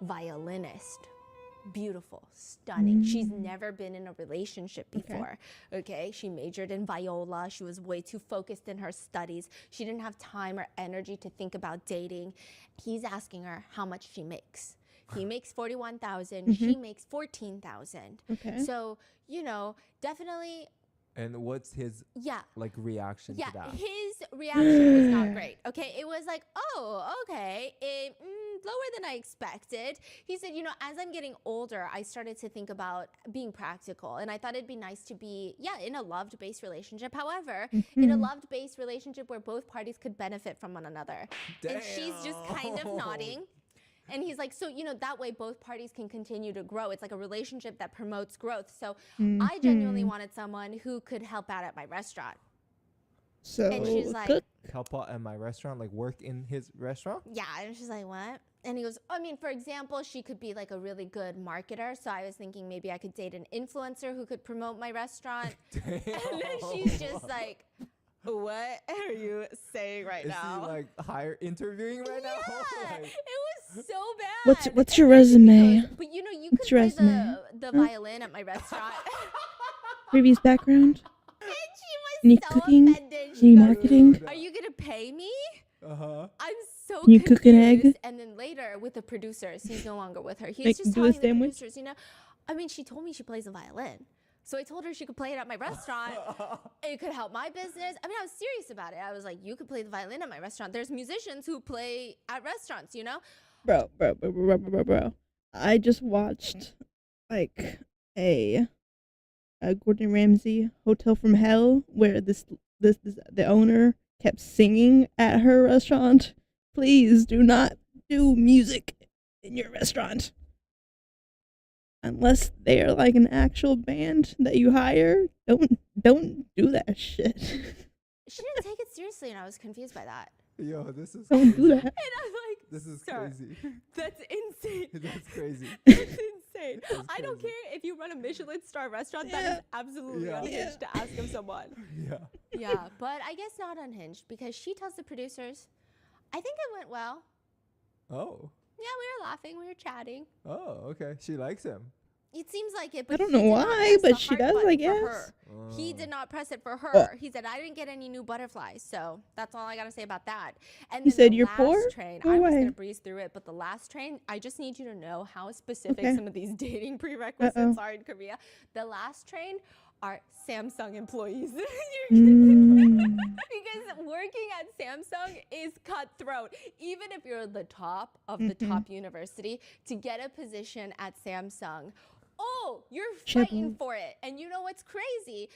violinist. Beautiful, stunning. She's never been in a relationship before. Okay, she majored in viola. She was way too focused in her studies. She didn't have time or energy to think about dating. He's asking her how much she makes. He makes 41,000. She makes 14,000. Okay. So, you know, definitely. And what's his like reaction to that? His reaction was not great. Okay, it was like, oh, okay, lower than I expected. He said, you know, as I'm getting older, I started to think about being practical, and I thought it'd be nice to be, in a loved-based relationship. However, in a loved-based relationship where both parties could benefit from one another. Damn. And she's just kind of nodding. And he's like, so, you know, that way both parties can continue to grow. It's like a relationship that promotes growth. So I genuinely wanted someone who could help out at my restaurant. So and she's like, help out at my restaurant, like work in his restaurant? Yeah. And she's like, what? And he goes, I mean, for example, she could be like a really good marketer. So I was thinking maybe I could date an influencer who could promote my restaurant. Damn. And then she's just like, what are you saying right now? Is he like interviewing right now? Yeah, Like, it was so bad. What's your resume? But you know, you What's could your play resume? the violin at my restaurant. Previous background? And she Any was so cooking? offended. Any She goes, marketing? are you gonna pay me? uh-huh. I'm so Can you confused. cook an egg? And then later with the producers, he's no longer with her. He's Like, just do a telling the sandwich? producers, you know. I mean, she told me she plays a violin. So I told her she could play it at my restaurant. It could help my business. I mean, I was serious about it. I was like, you could play the violin at my restaurant. There's musicians who play at restaurants, you know? Bro. I just watched like a Gordon Ramsay Hotel from Hell where this the owner kept singing at her restaurant. Please do not do music in your restaurant. Unless they are like an actual band that you hire, don't do that shit. She didn't take it seriously, and I was confused by that. Yo, this is Don't do crazy. that. And I'm like, This is sir, crazy. that's insane. That's crazy. That's insane. I don't crazy. care if you run a Michelin star restaurant. Yeah. That is absolutely Yeah. unhinged to ask of someone. Yeah. Yeah, but I guess not unhinged because she tells the producers, I think it went well. Oh. Yeah, we were laughing, we were chatting. Oh, okay. She likes him. It seems like it, but I don't he know did not why, press but the she heart does, button I for guess. her. He did not press it for her. Oh. He said, I didn't get any new butterflies. So that's all I got to say about that. And He then said, the "You're last poor? train, Go I'm just going away." to breeze through it. But the last train, I just need you to know how specific Okay. some of these dating prerequisites are in Korea. The last train are Samsung employees. Because working at Samsung is cutthroat. Even if you're the top of the top university, to get a position at Samsung, you're fighting for it. And you know what's crazy?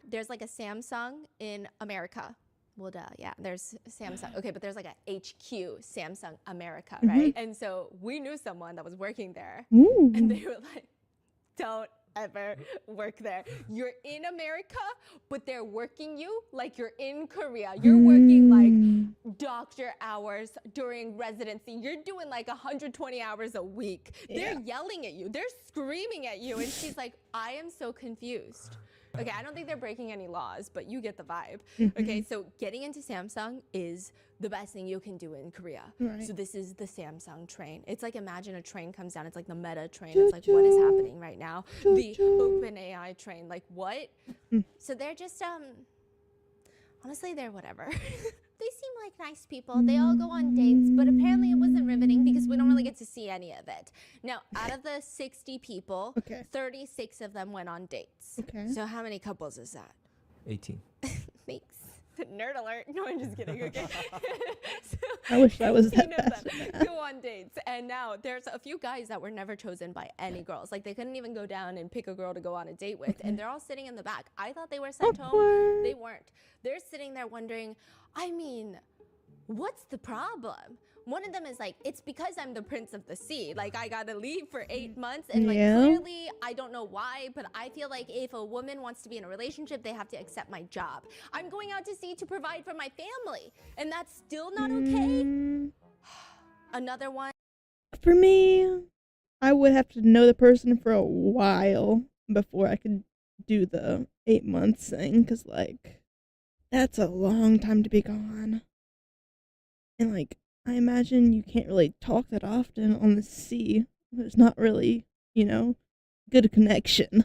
There's like a Samsung in America. Well, duh, yeah, there's Samsung. Okay, but there's like a HQ, Samsung America, right? And so we knew someone that was working there. Ooh. And they were like, don't ever work there. You're in America, but they're working you like you're in Korea. You're working like doctor hours during residency. You're doing like 120 hours a week. They're yelling at you. They're screaming at you. And she's like, I am so confused. Okay, I don't think they're breaking any laws, but you get the vibe. Okay, so getting into Samsung is the best thing you can do in Korea. Right. So this is the Samsung train. It's like, imagine a train comes down. It's like the Meta train. It's like, what is happening right now? The OpenAI train. Like, what? So they're just, honestly, they're whatever. They seem like nice people. They all go on dates, but apparently it wasn't riveting because we don't really get to see any of it. Now, out of the 60 people, 36 of them went on dates. Okay. So how many couples is that? 18. Thanks. Nerd alert. No, I'm just kidding. Okay. So I wish I was that 18 of fast them at math. go on dates, and now there's a few guys that were never chosen by any girls. Like, they couldn't even go down and pick a girl to go on a date with, and they're all sitting in the back. I thought they were sent home. Awkward. They weren't. They're sitting there wondering, I mean, what's the problem? One of them is like, it's because I'm the prince of the sea. Like, I gotta leave for 8 months. And like, clearly, I don't know why, but I feel like if a woman wants to be in a relationship, they have to accept my job. I'm going out to sea to provide for my family. And that's still not okay? Another one. For me, I would have to know the person for a while before I could do the 8 months thing because, like, that's a long time to be gone. And, like, I imagine you can't really talk that often on the sea. There's not really, good connection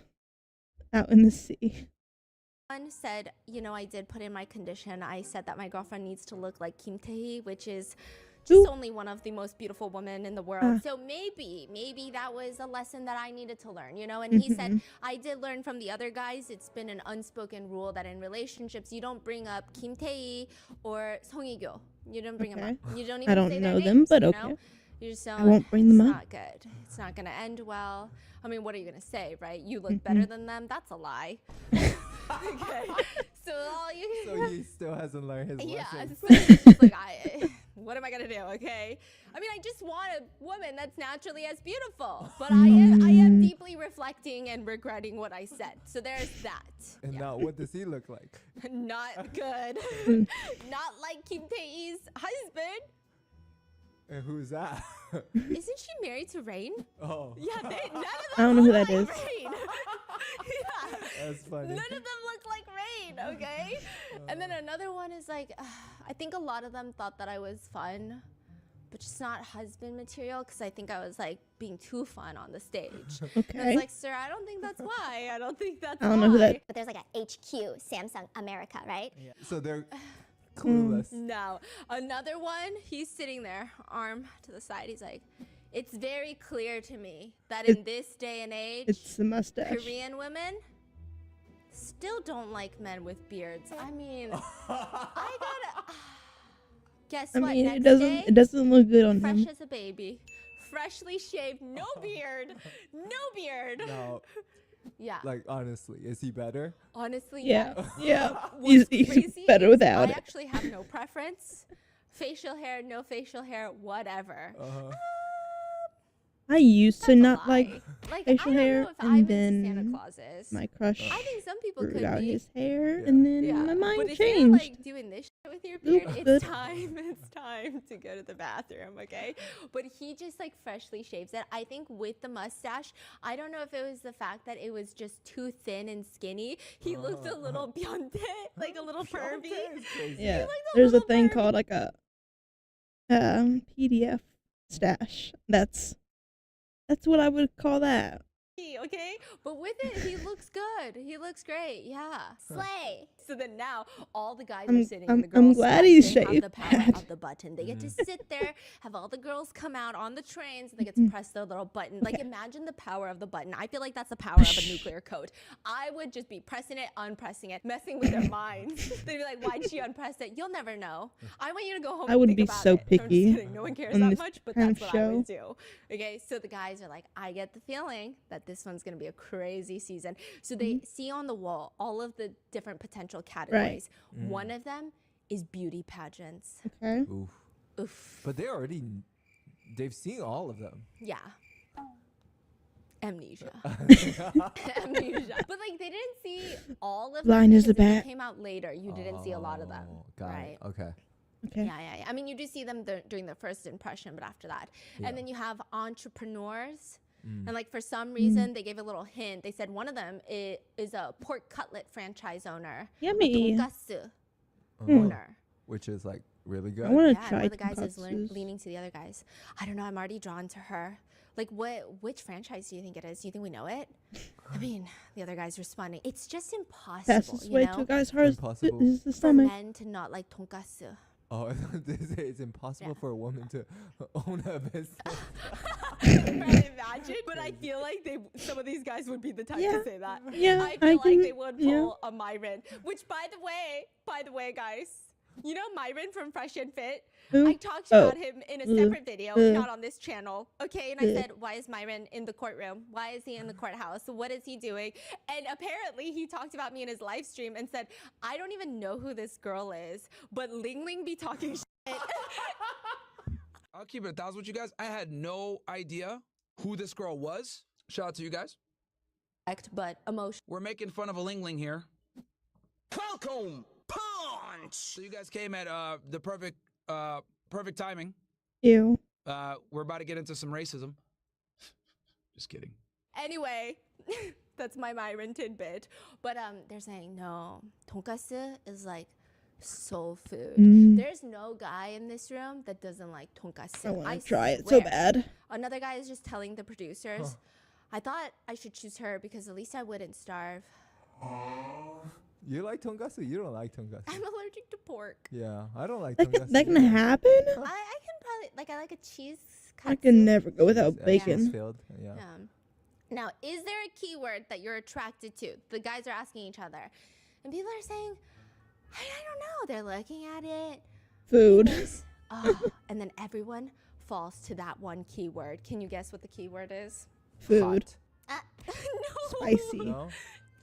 out in the sea. One said, I did put in my condition. I said that my girlfriend needs to look like Kim Tae-hee, which is just only one of the most beautiful women in the world. So maybe that was a lesson that I needed to learn, And he said, I did learn from the other guys. It's been an unspoken rule that in relationships, you don't bring up Kim Tae-hee or Song Hye-kyo. You don't bring them up. You don't even I don't say know their them, names, but you okay. know? You just don't, I won't bring them it's up. not good. It's not going to end well. I mean, what are you going to say, right? You look better than them? That's a lie. Okay. So he still hasn't learned his lesson. So it's just like, what am I gonna do? Okay. I mean, I just want a woman that's naturally as beautiful. But I am deeply reflecting and regretting what I said. So there's that. And now, what does he look like? Not good. Not like Kim Tae-hee's husband. And who's that? Isn't she married to Rain? Oh. Yeah, none of them I don't know who look that like is. Rain. Yeah. That's funny. None of them look like Rain, okay? And then another one is like, I think a lot of them thought that I was fun, but just not husband material because I think I was like being too fun on the stage. Okay. And I was like, sir, I don't think that's why. I don't think that's I don't know who that. But there's like a HQ Samsung America, right? Yeah. So they're clueless. No. Another one, he's sitting there, arm to the side. He's like, it's very clear to me that in this day and age, It's the mustache. Korean women still don't like men with beards. I mean, I gotta. Guess what? I mean, Next it day, doesn't look good on fresh him. as a baby, freshly shaved, no beard, no beard. No, Yeah. like honestly, is he better? Honestly, Yeah, yes. yeah. What's He's crazy better is without I it. actually have no preference. Facial hair, no facial hair, whatever. I used to That's a not like lie. facial I don't hair, know if and I'm into Santa then Clauses. my crush I think some people grew could out be. his hair, Yeah. and then Yeah, my mind but if changed. you're like doing this shit with your beard, Looks it's good. time. It's time to go to the bathroom, okay? But he just like freshly shaves it. I think with the mustache, I don't know if it was the fact that it was just too thin and skinny. He looked a little beyonce, like a little pervy. Yeah, like a there's a little thing bird. called like a PDF stash. That's what I would call that. Okay, but with it, he looks good. He looks great. Yeah. Slay. So then now all the guys I'm- are sitting I'm- and the girls I'm glad he's have the shaved power bad. of the button. They get to sit there, have all the girls come out on the trains, and they get to press their little button. Like imagine the power of the button. I feel like that's the power of a nuclear code. I would just be pressing it, unpressing it, messing with their minds. They'd be like, "Why'd she unpress it?" You'll never know. I want you to go home. I and would think be about so it. No, I'm just picky kidding. No one cares on that this much, but kind that's of what I would show. do. Okay, so the guys are like, I get the feeling that this one's gonna be a crazy season. So they see on the wall all of the different potential categories. One of them is beauty pageants. Okay. Oof. Oof. But they've seen all of them. Yeah. Amnesia. Amnesia. But like they didn't see all of them. Blind as a because if they bat. came out later. You didn't see a lot of them. Oh, got right? it. Okay. Okay. Yeah. I mean, you do see them during the first impression, but after that. Yeah. And then you have entrepreneurs. And like for some reason, they gave a little hint. They said one of them is a pork cutlet franchise owner. Yummy. Tonkatsu Uh-huh. owner. Which is like really good. I want to Yeah, and try one of the guys is tonkatsus. leaning to the other guys. I don't know. I'm already drawn to her. Like, which franchise do you think it is? Do you think we know it? I mean, the other guy's responding. It's just impossible, Fastest way to a guy's heart Impossible. is the for stomach. men to not like tonkatsu. Oh, it's impossible Yeah. for a woman to own a business. Right, imagine. But I feel like some of these guys would be the type Yeah. to say that. Yeah, I feel I like can- they would yeah. pull a Myron. Which, by the way, guys, you know Myron from Fresh and Fit? Who? I talked Oh. about him in a separate video, not on this channel. Okay, and I said, why is Myron in the courtroom? Why is he in the courthouse? What is he doing? And apparently he talked about me in his live stream and said, I don't even know who this girl is, but Ling Ling be talking shit. I'll keep it 1,000 with you guys. I had no idea who this girl was. Shout out to you guys. But emotion. We're making fun of a Ling Ling here. Falcon punch! So you guys came at the perfect timing. Ew. We're about to get into some racism. Just kidding. Anyway, that's my Myron tidbit. But they're saying no, tonkatsu is like soul food. There's no guy in this room that doesn't like tonkatsu. I want to try it so bad. Another guy is just telling the producers, I thought I should choose her because at least I wouldn't starve. You like tonkatsu? You don't like tonkatsu. I'm allergic to pork. Yeah, I don't like That tonkatsu. that can happen? I can probably, like, I like a cheese katsu. I can never go without Cheese bacon. filled, yeah. Now, is there a keyword that you're attracted to? The guys are asking each other. And people are saying, I don't know. They're looking at it. Food. And then everyone falls to that one keyword. Can you guess what the keyword is? Food. Hot. No. Spicy. No?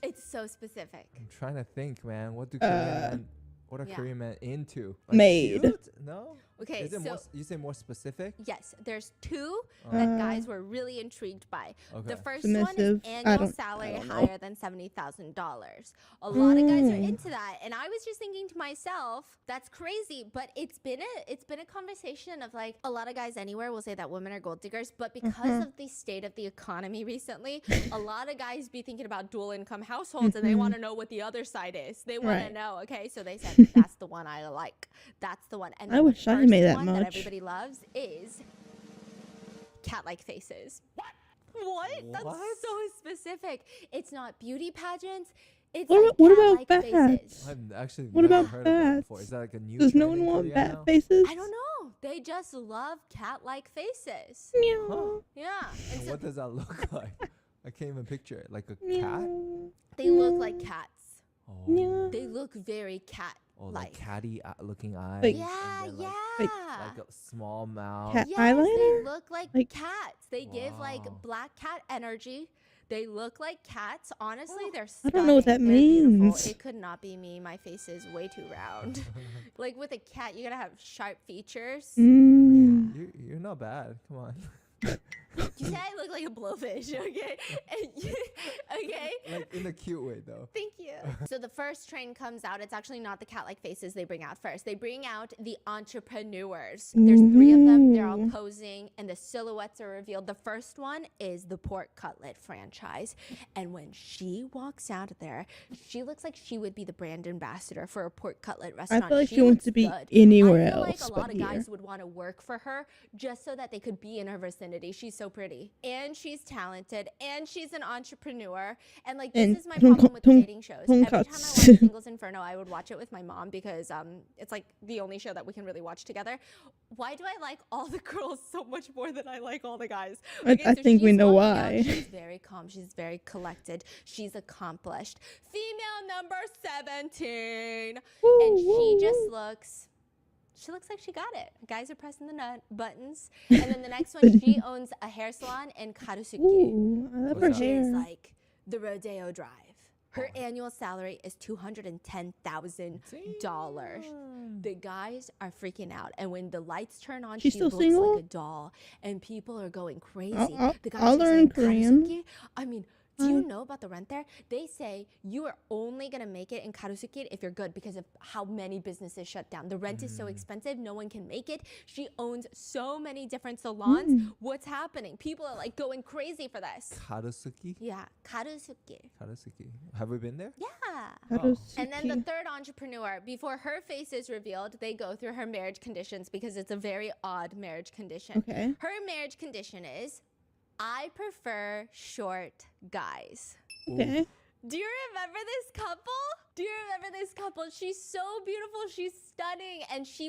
It's so specific. I'm trying to think, man. What do Korean men, what are Yeah. Korean men into? Made. Cute? No? Okay, Is it more, so you say more specific? yes, there's two that guys were really intrigued by. Okay. The first one is Submissive. I annual don't salary know. higher than $70,000. A lot of guys are into that, and I was just thinking to myself, that's crazy. But it's been a conversation of like a lot of guys anywhere will say that women are gold diggers, but because of the state of the economy recently, a lot of guys be thinking about dual income households, and they want to know what the other side is. They want to Right. know. Okay, so they said that's the one I like. That's the one. And I then the wish I first made that one much. everybody loves is cat-like faces. What? That's What? so specific. It's not beauty pageants. It's What like about cat-like bats? faces. I've actually What never about heard of that before. bats? Is that like a new Does no trend in one want Korea bat now? faces? I don't know. They just love cat-like faces. Meow. Yeah. And And so what does that look like? I can't even picture it. Like a cat? Meow. they look like cats. Oh, Meow. They look very cat-like. like catty looking eyes. Like- Yeah, and then, yeah. Like a small mouth. Cat Yes, eyeliner? they look like Like- cats. They give like Wow. black cat energy. They look like cats. Honestly, they're I stunning. don't know what that They're beautiful. means. It could not be me. My face is way too round. Like with a cat, you gotta have sharp features. You're not bad. Come on. You say I look like a blowfish, okay? Okay. Like in a cute way though. Thank you. So the first train comes out. It's actually not the cat-like faces they bring out first. They bring out the entrepreneurs. There's 3 of them. They're all posing, and the silhouettes are revealed. The first one is the pork cutlet franchise. And when she walks out of there, she looks like she would be the brand ambassador for a pork cutlet restaurant. feel like she wants looks to be good. anywhere I feel else like a but lot of here. guys would want to work for her just so that they could be in her vicinity. She's so pretty, and she's talented, and she's an entrepreneur. And like this And is my problem with dating shows. Every time I watch tonkatsu. Singles Inferno, I would watch it with my mom because it's like the only show that we can really watch together. Why do I like all the girls so much more than I like all the guys? I think we she's know walking out, why. she's very calm. She's very collected. She's accomplished. Female number 17, and she just looks. She looks like she got it. Guys are pressing the buttons. And then the next one, she owns a hair salon in Karusuki, Ooh, I love her What's that? which is hair. like the Rodeo Drive. Her annual salary is $210,000. The guys are freaking out, and when the lights turn on, She's she still looks single? like a doll, and people are going crazy. The guys I'll are learn saying, Korean. "Karusuki?" I mean, do you know about the rent there? They say you are only gonna make it in Karusuki if you're good because of how many businesses shut down. The rent is so expensive, no one can make it. She owns so many different salons. What's happening? People are like going crazy for this. Karusuki? Yeah, Karusuki. Karusuki. Have we been there? Yeah. And then the Karusuki. third entrepreneur, before her face is revealed, they go through her marriage conditions because it's a very odd marriage condition. Okay. Her marriage condition is, I prefer short guys. Okay. Do you remember this couple? Do you remember this couple? She's so beautiful. She's stunning. And she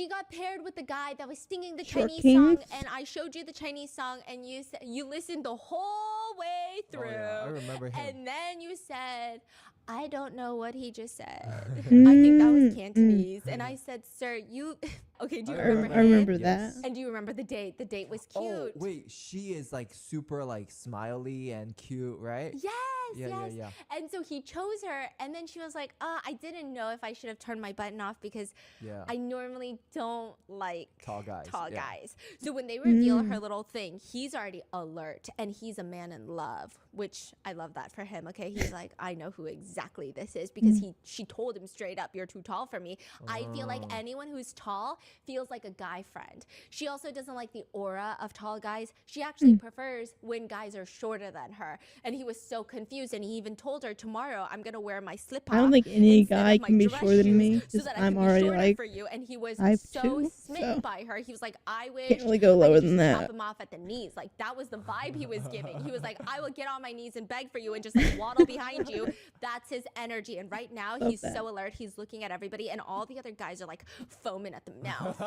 got paired with the guy that was singing the Short Chinese Kings? song. And I showed you the Chinese song, and you listened the whole way through. Oh, yeah, I remember him. And then you said, I don't know what he just said. I think that was Cantonese. And I said, sir, you... Okay, do you I remember I him? remember Yes. that. And do you remember the date? The date was cute. Oh, wait. She is like super like smiley and cute, right? Yes, Yeah, yes. yeah. And so he chose her, and then she was like, I didn't know if I should have turned my button off because Yeah. I normally don't like Tall guys, Tall yeah. guys. So when they reveal her little thing, he's already alert, and he's a man in love, which I love that for him. Okay, he's like, I know who exactly this is because she told him straight up, you're too tall for me. I feel like anyone who's tall feels like a guy friend. She also doesn't like the aura of tall guys. She actually prefers when guys are shorter than her. And he was so confused, and he even told her, tomorrow I'm gonna wear my slip I don't think any instead guy of my can be dress shorter than shoes me so because that I I'm can be already shorter like for you. And he was 5'2", so smitten so by her. He was like, I wish can't really go I lower could than just chop that. him off at the knees. Like, that was the vibe he was giving. He was like, I will get on my knees and beg for you and just like waddle behind you. That's his energy. And right now Love he's that. so alert. He's looking at everybody, and all the other guys are like foaming at the mouth.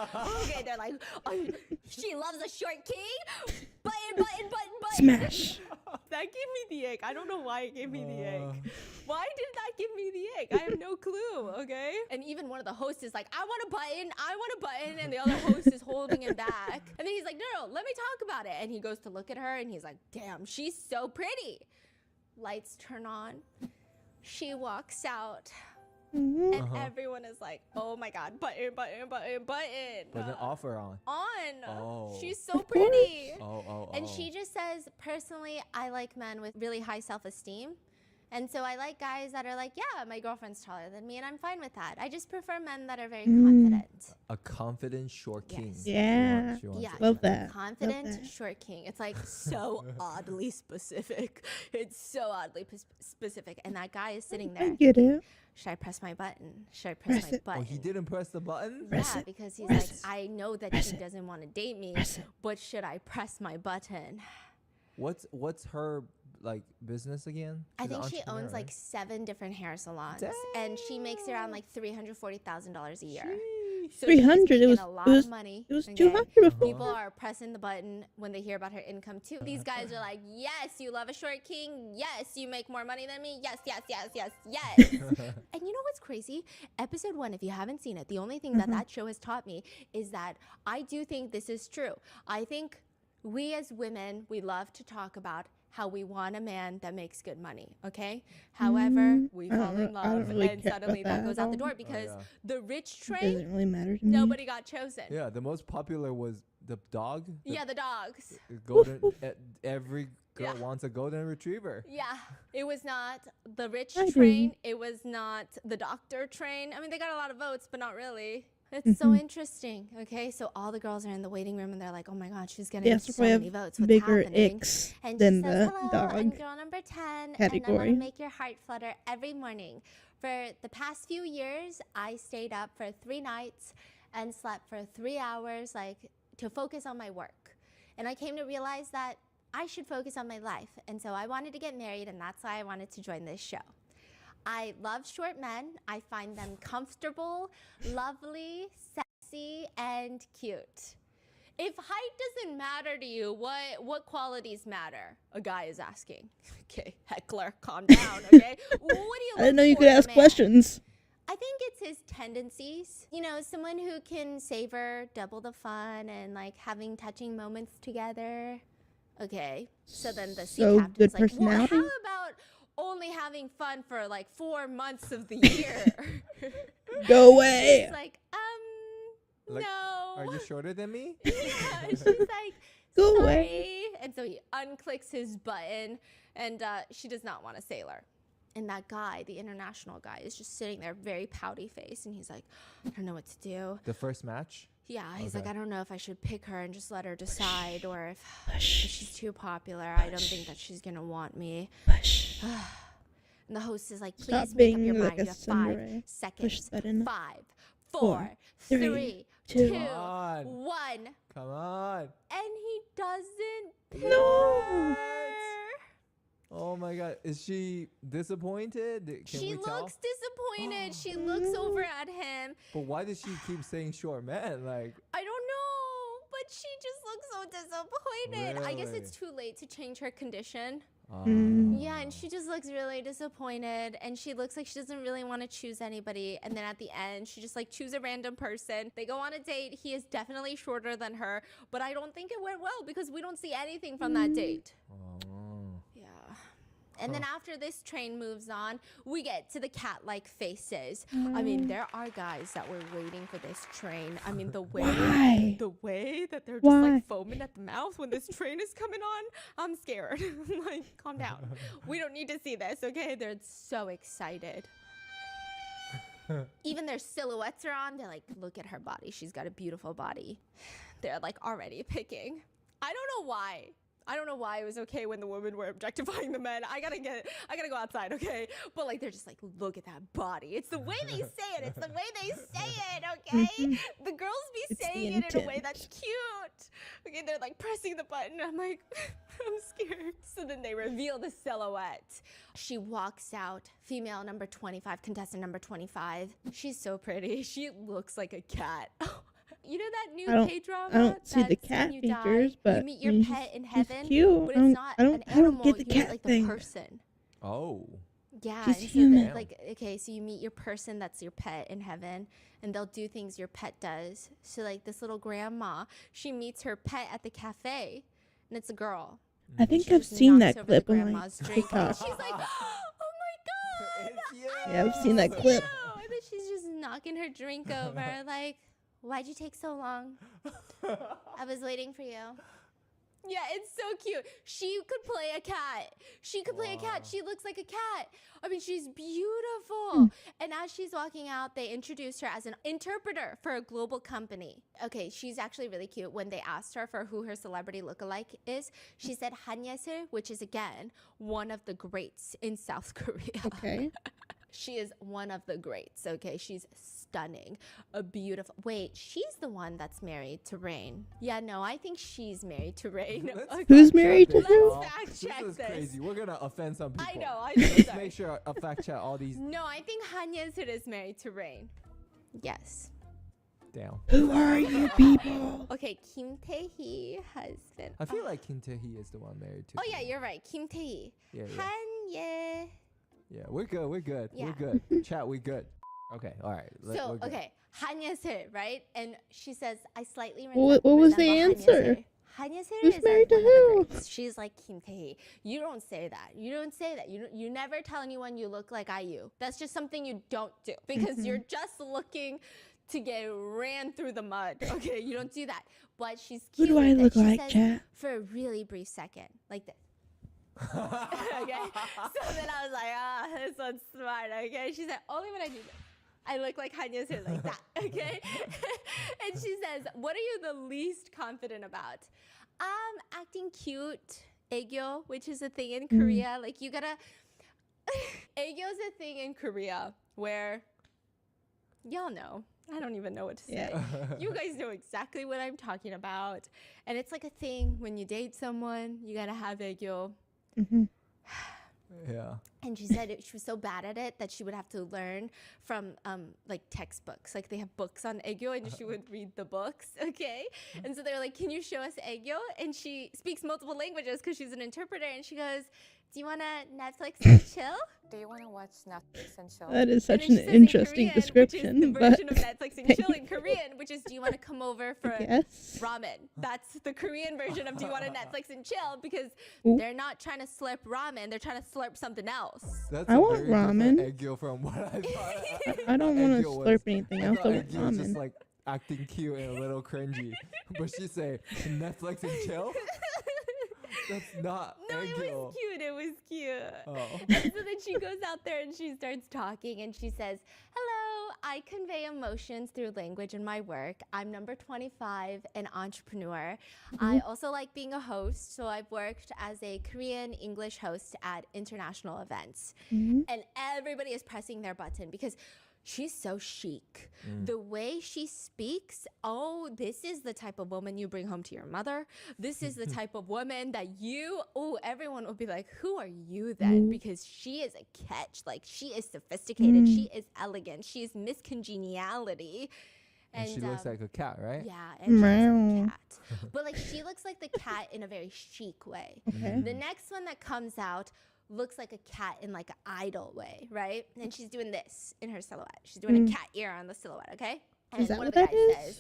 Okay, they're like, oh, she loves a short king. Button. Smash. That gave me the ick. I don't know why it gave me the ick. Why did that give me the ick? I have no clue, okay? And even one of the hosts is like, I want a button, and the other host is holding him back. And then he's like, no, let me talk about it. And he goes to look at her, and he's like, damn, she's so pretty. Lights turn on. She walks out. And everyone is like, oh my God, button. But then off or on? On. Oh. She's so pretty. Oh. And she just says, personally, I like men with really high self-esteem. And so I like guys that are like, yeah, my girlfriend's taller than me, and I'm fine with that. I just prefer men that are very confident. A confident short king. Yes. Yeah. She wants Yeah, it. Love that. confident Love that. short king. It's like so oddly specific. It's so oddly specific. And that guy is sitting I there. get it. Should I press my button? Should I press Press my it. button? Oh, he didn't press the button? Press Yeah, it. because he's Press like, it. I know that Press she it. doesn't want to date me, Press it. but should I press my button? What's her like business again? I She's an think she entrepreneur, owns like right? 7 different hair salons, and she makes around like $340,000 a year. So 300. she's It was making a lot it was of money. it was okay? 200 before. People are pressing the button when they hear about her income too. These guys are like, yes, you love a short king. Yes, you make more money than me. Yes. And you know what's crazy? Episode 1, if you haven't seen it, the only thing that show has taught me is that I do think this is true. I think we as women, we love to talk about how we want a man that makes good money, okay? However, we I don't fall in re- I don't love, really and care suddenly about that that goes at out the all. door because yeah. the rich It train, doesn't really matter to me. nobody got chosen. Yeah, the most popular was the dog. Yeah, the dogs. Golden. Every girl Yeah. wants a golden retriever. Yeah, it was not the rich I do. train. It was not the doctor train. I mean, they got a lot of votes, but not really. It's so interesting. Okay, so all the girls are in the waiting room, and they're like, "Oh my God, she's getting Yes, so we many have votes. What's bigger happening?" icks And than she says, the "Hello, I'm dog girl number 10, and I category. want to make your heart flutter every morning. For the past few years, I stayed up for 3 nights and slept for 3 hours, like to focus on my work. And I came to realize that I should focus on my life. And so I wanted to get married, and that's why I wanted to join this show. I love short men. I find them comfortable, lovely, sexy, and cute. If height doesn't matter to you, what qualities matter?" A guy is asking. Okay, heckler, calm down, okay? What do you I didn't know look you for could in a ask man? questions. I think it's his tendencies. You know, someone who can savor double the fun and like having touching moments together. Okay, so then the sea So captain's good like, well, personality? how about only having fun for like 4 months of the year? Go away. She's like, Like, no. Are you shorter than me? Yeah, she's like, Go sorry. away. And so he unclicks his button, and she does not want a sailor. And that guy, the international guy, is just sitting there, very pouty face, and he's like, I don't know what to do. The first match? Yeah, he's Okay. like, I don't know if I should pick her and just let her decide, or if she's too popular, I don't think that she's gonna want me. Push. And the host is like, please Stop make up being your like mind. a You have 5 Cinderella. seconds. Push button. 5, 4, 4, 3, 3, 2. 2, Come on. 1. Come on. And he doesn't pick No. her. Oh my God. Is she disappointed? Can She we tell? looks disappointed. She looks over at him. But why does she keep saying short man? Like, I don't know, but she just looks so disappointed. I guess Really? it's too late to change her condition. Mm. Yeah, and she just looks really disappointed, and she looks like she doesn't really want to choose anybody. And then at the end, she just like choose a random person. They go on a date. He is definitely shorter than her, but I don't think it went well because we don't see anything from that date. oh. Yeah. And then after this train moves on, we get to the cat-like faces. I mean, there are guys that were waiting for this train. I mean, Why? the way that they're just Why? like foaming at the mouth when this train is coming on, I'm scared. Like, calm down. We don't need to see this, okay? They're so excited. Even their silhouettes are on. They're like, look at her body. She's got a beautiful body. They're like already picking. I don't know why. I don't know why it was okay when the women were objectifying the men. I gotta go outside, okay? But like, they're just like, look at that body. It's the way they say it. It's the way they say it, okay? The girls be It's the saying it in a way intent. that's cute. Okay, they're like pressing the button. I'm like, I'm scared. So then they reveal the silhouette. She walks out, female number 25, contestant number 25. She's so pretty. She looks like a cat. You know that new K-drama? I don't see the that's cat when you die, features, but you meet your I mean, pet in she's heaven, cute. but I it's don't- not I don't- an I don't animal. get the You meet cat like thing. the person. Oh. Yeah, She's and so human. then, like, okay, so you meet your person that's your pet in heaven, and they'll do things your pet does. So like this little grandma, she meets her pet at the cafe, and it's a girl. I think She I've just seen knocks that over the clip on like grandma's drink, and TikTok. she's like, oh my god! Yeah, I've seen that clip. And then she's just knocking her drink over, like, why'd you take so long? I was waiting for you. Yeah, it's so cute. She could play a cat. She could play a cat. She looks like a cat. I mean, she's beautiful. And as she's walking out, they introduced her as an interpreter for a global company. Okay, she's actually really cute. When they asked her for who her celebrity lookalike is, she said Han Ye-sil, which is, again, one of the greats in South Korea. Okay. She is one of the greats, okay? She's stunning. A beautiful... Wait, she's the one that's married to Rain. Yeah, no, I think she's married to Rain. Let's Okay. Who's fact married check to this, who? y'all. Fact check This is this. crazy. We're gonna offend some people. I know, Let's sorry. make sure I fact check all these. No, I think Han Ye-sil is married to Rain. Yes. Damn. Who are you people? Okay, Kim Tae-hee has been... I feel like Kim Tae-hee is the one married to. Oh, yeah, you're right. Kim Tae-hee. Yeah, yeah. Han Ye... Yeah, we're good. We're good. Yeah. We're good. Chat, we good. Okay, all right. So, we're good. okay, Han Ye-sil, right? And she says, I slightly What was the resemble Han answer? Ye-sil. Han Ye-sil Who's is married like to one of the who? greats. She's like Kim Tae-hee. You don't say that. You don't say that. You never tell anyone you look like IU. That's just something you don't do because you're just looking to get ran through the mud. Okay, you don't do that. But she's Who cute. do I with it. look She like, says, chat? for a really brief second, like this. Okay, so then I was like, this one's smart. Okay, she said, only when I do this. I look like Han Ye-sil like that, okay? And she says, what are you the least confident about? Acting cute, aegyo, which is a thing in Korea. Like, you gotta... Aegyo is a thing in Korea where... Y'all know. I don't even know what to say. Yeah. You guys know exactly what I'm talking about. And it's like a thing when you date someone, you gotta have aegyo. Mm-hmm. Yeah. And she said she was so bad at it that she would have to learn from like textbooks. Like they have books on aegyo and she would read the books, okay? And so they were like, can you show us aegyo? And she speaks multiple languages because she's an interpreter. And she goes, do you want to Netflix and chill? Do you want to watch Netflix and chill? That is such And an then she says in interesting Korean, description, which is the but version of Netflix and chill in Korean, which is do you want to come over for yes. ramen? That's the Korean version of do you want to Netflix and chill because Ooh. they're not trying to slurp ramen, they're trying to slurp something else. That's I a want very different ramen. egg yolk from what I thought. I don't want to Aegyo was- slurp anything else. I I want thought Aegyo was just ramen. like acting cute and a little cringy. But she say Netflix and chill? That's not No, egg it was yolk. cute. It was cute. Oh. And so then she goes out there and she starts talking and she says, hello, I convey emotions through language in my work. I'm number 25, an entrepreneur. I also like being a host. So I've worked as a Korean English host at international events. Mhm. And everybody is pressing their button because she's so chic. The way she speaks, oh, this is the type of woman you bring home to your mother. This is the type of woman that everyone will be like, who are you then? Because she is a catch. Like, she is sophisticated. She is elegant. She is Miss Congeniality. And she looks like a cat, right? Yeah, and she looks like Meow. a cat. But, like, she looks like the cat in a very chic way. Okay. The next one that comes out looks like a cat in like an idol way, right? And she's doing this in her silhouette. She's doing a cat ear on the silhouette, okay? And Is that one what of the that guys is?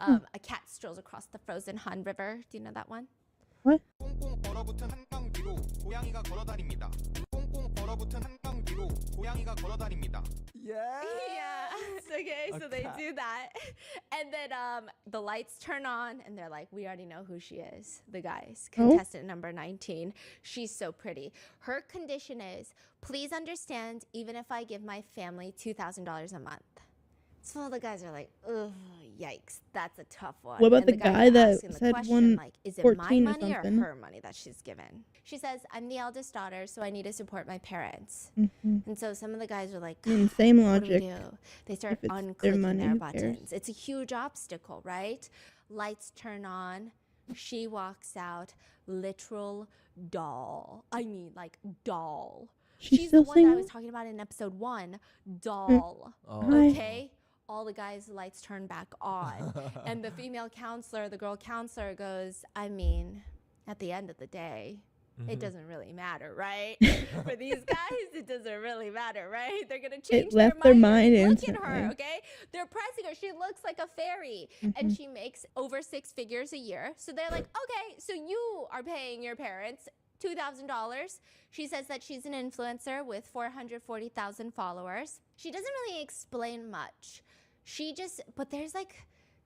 says, a cat strolls across the frozen Han River. Do you know that one? What? 꽁꽁 얼어붙은 한강 위로 고양이가 걸어다닙니다. 꽁꽁 Yeah. Yes. Okay, so they do that. And then the lights turn on and they're like, we already know who she is. The guys. Contestant number 19. She's so pretty. Her condition is, please understand, even if I give my family $2,000 a month. So the guys are like, ugh, yikes, that's a tough one. What about And the guys guy are that asking the said question, like, is it my 14 or money or something? her money that she's given? She says, I'm the eldest daughter, so I need to support my parents. And so some of the guys are like, same what do we logic. do? They start If it's their unclicking money, their who cares? buttons. It's a huge obstacle, right? Lights turn on. She walks out, literal doll. I mean, like, doll. She's the still one that I single? was talking about in episode 1. Doll. Oh. Okay? All the guys' lights turn back on. And the female counselor, the girl counselor goes, I mean, at the end of the day, it doesn't really matter, right? For these guys, it doesn't really matter, right? They're going to change left their mind Look at instantly. her, okay? They're pressing her. She looks like a fairy. And she makes over 6 figures a year. So they're like, okay, so you are paying your parents $2,000. She says that she's an influencer with 440,000 followers. She doesn't really explain much. But there's like,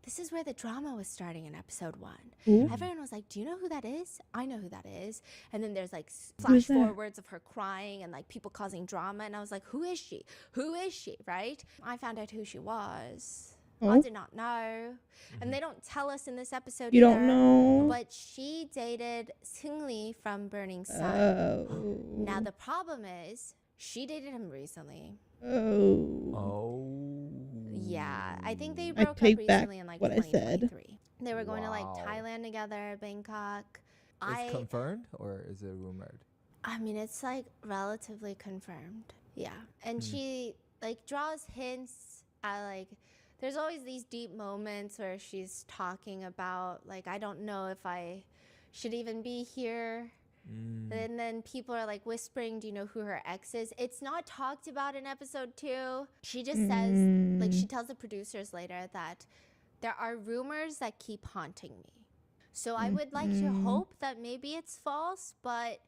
this is where the drama was starting in episode 1. Everyone was like, do you know who that is? I know who that is. And then there's like flash forwards of her crying and like people causing drama. And I was like, who is she? Who is she, right? I found out who she was. I did not know. And they don't tell us in this episode You either, don't know? but she dated Seungri from Burning Sun. Now the problem is, she dated him recently. Yeah, I think they broke up take back recently in like what I said. 2023. They were going to like Wow. Thailand together, Bangkok. Is confirmed or is it rumored? I mean, it's like relatively confirmed. Yeah. And she like draws hints at like, there's always these deep moments where she's talking about like, I don't know if I should even be here. And then people are like whispering, do you know who her ex is? It's not talked about in episode 2. She just says, like, she tells the producers later that there are rumors that keep haunting me. So I would like to hope that maybe it's false, but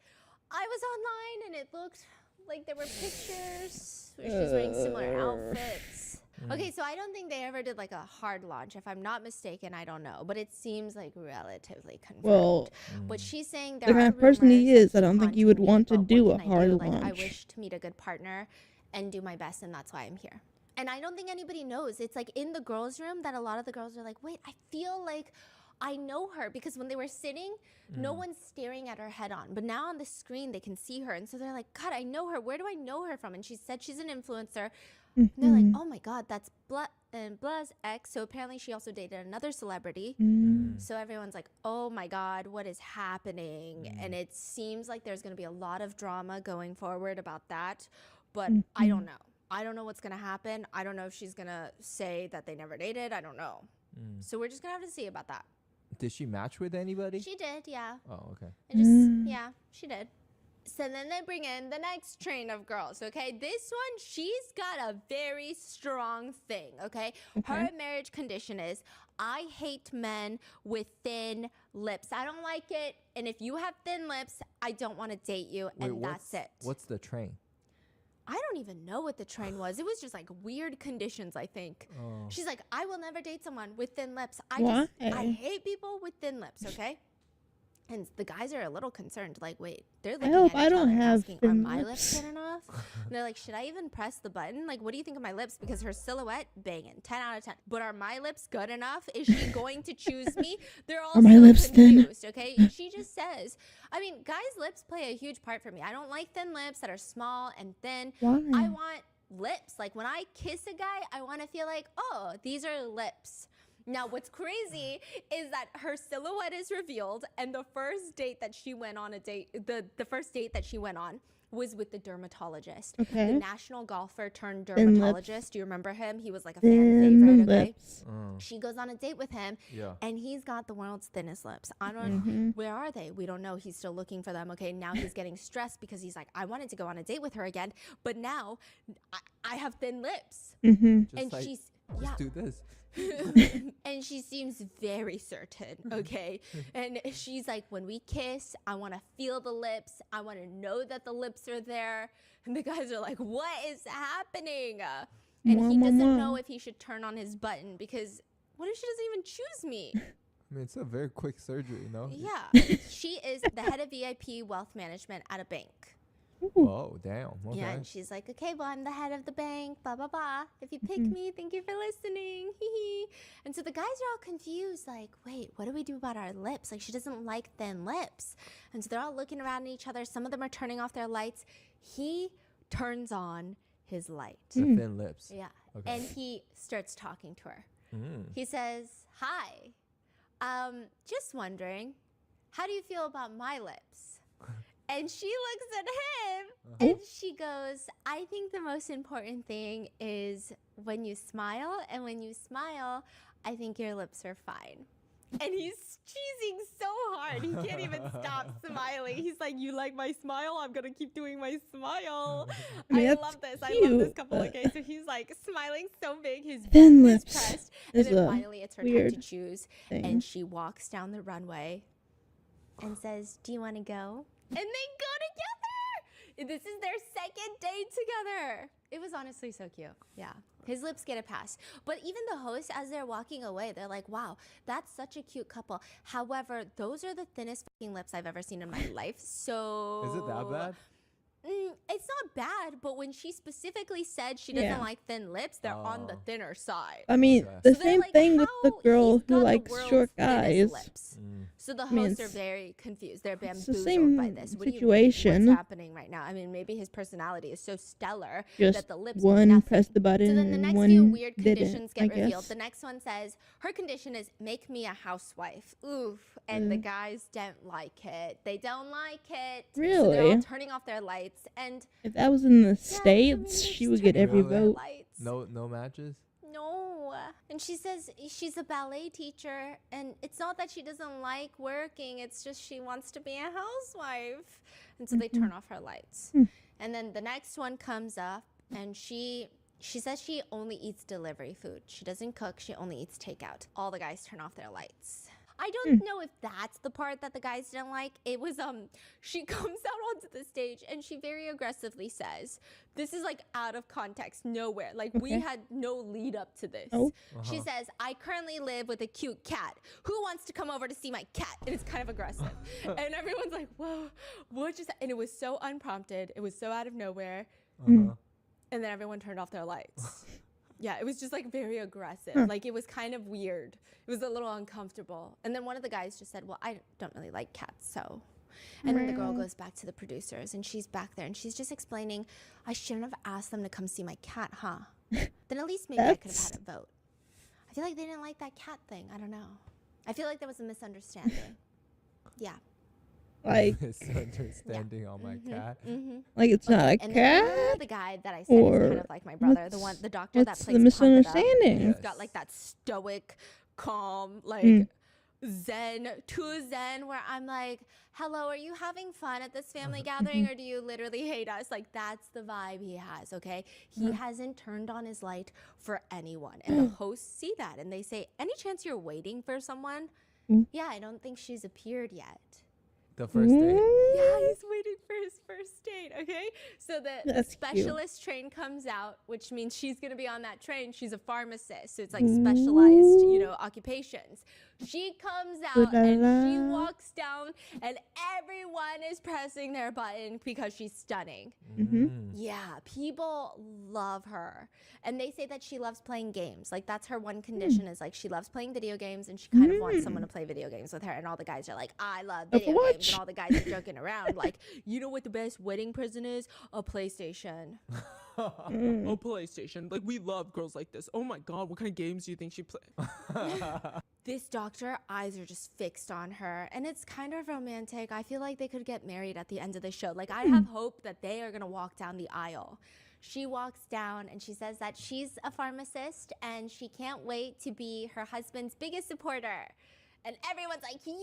I was online and it looked like there were pictures where she's wearing similar outfits. Okay, so I don't think they ever did like a hard launch. If I'm not mistaken, I don't know. But it seems like relatively confirmed. Well, But she's saying there the kind are of person he rumors is, that I don't keep think you would haunting me, want to but do what a can I hard do? launch. Like, I wish to meet a good partner and do my best, and that's why I'm here. And I don't think anybody knows. It's like in the girls' room that a lot of the girls are like, wait, I feel like I know her, because when they were sitting, no one's staring at her head on. But now on the screen, they can see her. And so they're like, God, I know her. Where do I know her from? And she said she's an influencer. And they're like, oh my God, that's Bla's ex. So apparently she also dated another celebrity. So everyone's like, oh my God, what is happening? And it seems like there's going to be a lot of drama going forward about that. But I don't know. I don't know what's going to happen. I don't know if she's going to say that they never dated. I don't know. So we're just going to have to see about that. Did she match with anybody? She did, yeah. Oh, okay. And just, yeah, she did. So then they bring in the next train of girls, okay? This one, she's got a very strong thing, okay? Her marriage condition is, I hate men with thin lips. I don't like it. And if you have thin lips, I don't want to date you. And that's it. What's the train? I don't even know what the train was. It was just like weird conditions, I think. She's like, I will never date someone with thin lips. I hate people with thin lips, okay? And the guys are a little concerned, like, wait, they're looking at each other and asking, are my lips good enough? And they're like, should I even press the button? Like, what do you think of my lips? Because her silhouette, banging, 10 out of 10. But are my lips good enough? Is she going to choose me? They're all my so lips thin? confused, okay? And she just says, I mean, guys' lips play a huge part for me. I don't like thin lips that are small and thin. Why? I want lips. Like, when I kiss a guy, I want to feel like, oh, these are lips. Now, what's crazy is that her silhouette is revealed, and the first date that she went on the first date that she went on was with the dermatologist. Okay. The national golfer turned Thin dermatologist. Do you remember him? He was like a fan favorite, okay? Lips. She goes on a date with him, Yeah. and he's got the world's thinnest lips. I don't where are they? We don't know. He's still looking for them, okay? Now he's getting stressed because he's like, I wanted to go on a date with her again, but now I have thin lips. Just And like, she's, just do this. And she seems very certain, okay? And she's like, when we kiss, I want to feel the lips. I want to know that the lips are there. And the guys are like, what is happening? And he doesn't know if he should turn on his button because what if she doesn't even choose me? I mean, it's a very quick surgery, no? Yeah. She is the head of VIP wealth management at a bank. Oh, damn. Okay. Yeah, and she's like, okay, well, I'm the head of the bank, blah, blah, blah. If you pick me, thank you for listening. And so the guys are all confused, like, wait, what do we do about our lips? Like, she doesn't like thin lips. And so they're all looking around at each other. Some of them are turning off their lights. He turns on his light. The thin lips. Yeah. Okay. And he starts talking to her. He says, hi, just wondering, how do you feel about my lips? And she looks at him and she goes, I think the most important thing is when you smile. And when you smile, I think your lips are fine. And he's cheesing so hard. He can't even stop smiling. He's like, you like my smile? I'm going to keep doing my smile. I mean, I love this. I love this couple. Okay, so he's like smiling so big. His thin lips lips pressed. And is then a finally it's her time weird to choose. thing. And she walks down the runway and says, do you want to go? And they go together. This is their second date together. It was honestly so cute. Yeah. His lips get a pass. But even the host, as they're walking away, they're like, wow, that's such a cute couple. However, those are the thinnest fucking lips I've ever seen in my life. So... Is it that bad? It's not bad, but when she specifically said she doesn't like thin lips, they're on the thinner side. I mean, Okay. the So they're same like, thing with the how girl he's who got the likes world's short thinnest guys. lips. So the mean, hosts are it's- very confused. They're it's the bamboozled same by this. What situation. Do you, what's happening right now? I mean, maybe his personality is so stellar Just that the lips mean one nothing. pressed the button So then the and next one few weird didn't, conditions I get revealed. guess. The next one says her condition is make me a housewife. Oof. And the guys don't like it. They don't like it. So they're all Really? turning off their lights. And If that was in the yeah, I States, mean, she they're would just get turning every off their vote. lights. No matches? No. And she says she's a ballet teacher, and it's not that she doesn't like working, it's just she wants to be a housewife. And so they turn off her lights. And then the next one comes up, and she says she only eats delivery food. She doesn't cook, she only eats takeout. All the guys turn off their lights. I don't know if that's the part that the guys didn't like. It was, she comes out onto the stage and she very aggressively says, this is like out of context, nowhere. Like we had no lead up to this. She says, I currently live with a cute cat. Who wants to come over to see my cat? And it's kind of aggressive. And everyone's like, whoa, what just, and it was so unprompted. It was so out of nowhere. And then everyone turned off their lights. Yeah, it was just like very aggressive. Like it was kind of weird. It was a little uncomfortable. And then one of the guys just said, well, I don't really like cats, so. And then the girl goes back to the producers and she's back there and she's just explaining, I shouldn't have asked them to come see my cat, huh? Then at least maybe I could have had a vote. I feel like they didn't like that cat thing. I don't know. I feel like there was a misunderstanding. Yeah. Like, Misunderstanding on my cat. like it's not a And then cat. the guy that I said is kind Or of like my brother, the doctor that what's plays the Pump It Up. misunderstanding? He's got like that stoic, calm, like zen, too zen, where I'm like, hello, are you having fun at this family gathering or do you literally hate us? Like that's the vibe he has, okay? He hasn't turned on his light for anyone. And the hosts see that and they say, any chance you're waiting for someone? Yeah, I don't think she's appeared yet. The first date? Yeah, he's waiting for his first date, okay? So the That's specialist train comes out, which means she's going to be on that train. She's a pharmacist, so it's like specialized, you know, occupations. She comes out and she walks down and everyone is pressing their button because she's stunning. Yeah, people love her. And they say that she loves playing games. Like that's her one condition is like she loves playing video games and she kind of wants someone to play video games with her. And all the guys are like, I love video games. And all the guys are joking around like, you know what the best wedding present is? A PlayStation. Oh, PlayStation. Like, we love girls like this. Oh my god, what kind of games do you think she play? This doctor, eyes are just fixed on her. And it's kind of romantic. I feel like they could get married at the end of the show. Like, I have hope that they are going to walk down the aisle. She walks down and she says that she's a pharmacist and she can't wait to be her husband's biggest supporter. And everyone's like, yeah!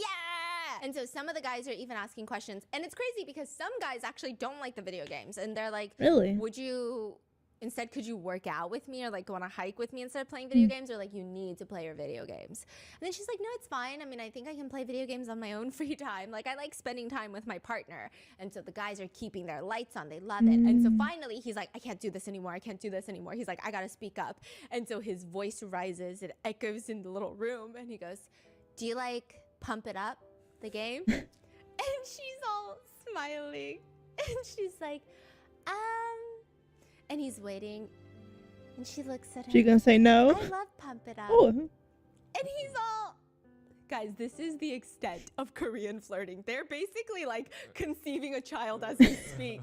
And so some of the guys are even asking questions. And it's crazy because some guys actually don't like the video games. And they're like, Really? would you instead, could you work out with me or like go on a hike with me instead of playing video games? Or like, you need to play your video games. And then she's like, no, it's fine. I mean, I think I can play video games on my own free time. Like, I like spending time with my partner. And so the guys are keeping their lights on. They love it. And so finally he's like, I can't do this anymore. I can't do this anymore. He's like, I got to speak up. And so his voice rises. It echoes in the little room. And he goes, do you like Pump It Up, the game? And she's all smiling. And she's like, and he's waiting. And she looks at him. She gonna say no? I love Pump It Up. Oh. And he's all, guys, this is the extent of Korean flirting. They're basically like conceiving a child as we speak.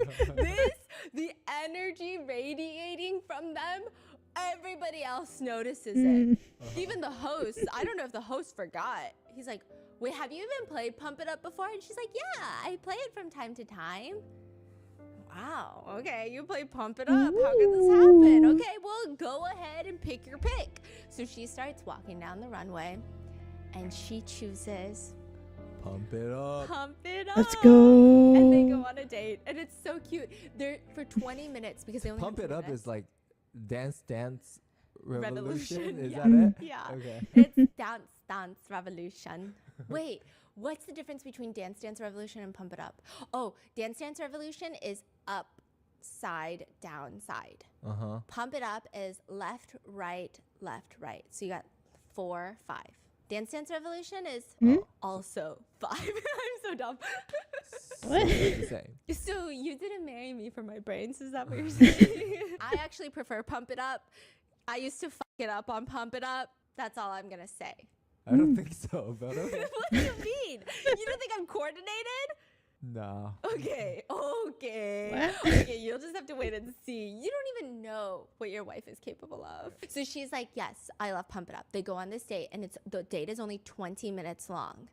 The energy radiating from them, everybody else notices it. Even the host, I don't know if the host forgot. He's like, wait, have you even played Pump It Up before? And she's like, yeah, I play it from time to time. Wow, okay, you play Pump It Up. How could this happen? Okay, well, go ahead and pick your pick. So she starts walking down the runway, and she chooses Pump It Up. Pump It Up. Let's go. And they go on a date, and it's so cute. They're for 20 minutes because they only Pump have It 20 Up minutes. is like Dance Revolution. Is yeah. that it? Yeah. Okay. It's Dance Revolution. Wait, what's the difference between Dance Revolution and Pump It Up? Oh, Dance Revolution is up, side, down, side. Pump It Up is left, right. So you got 4, 5. Dance Revolution is also 5. I'm so dumb. What? So you didn't marry me for my brains, is that what you're saying? I actually prefer Pump It Up. I used to fuck it up on Pump It Up. That's all I'm gonna say. I don't think so, but okay. What do you mean? You don't think I'm coordinated? No. Okay. What? Okay, you'll just have to wait and see. You don't even know what your wife is capable of. So she's like, yes, I love Pump It Up. They go on this date, and the date is only 20 minutes long.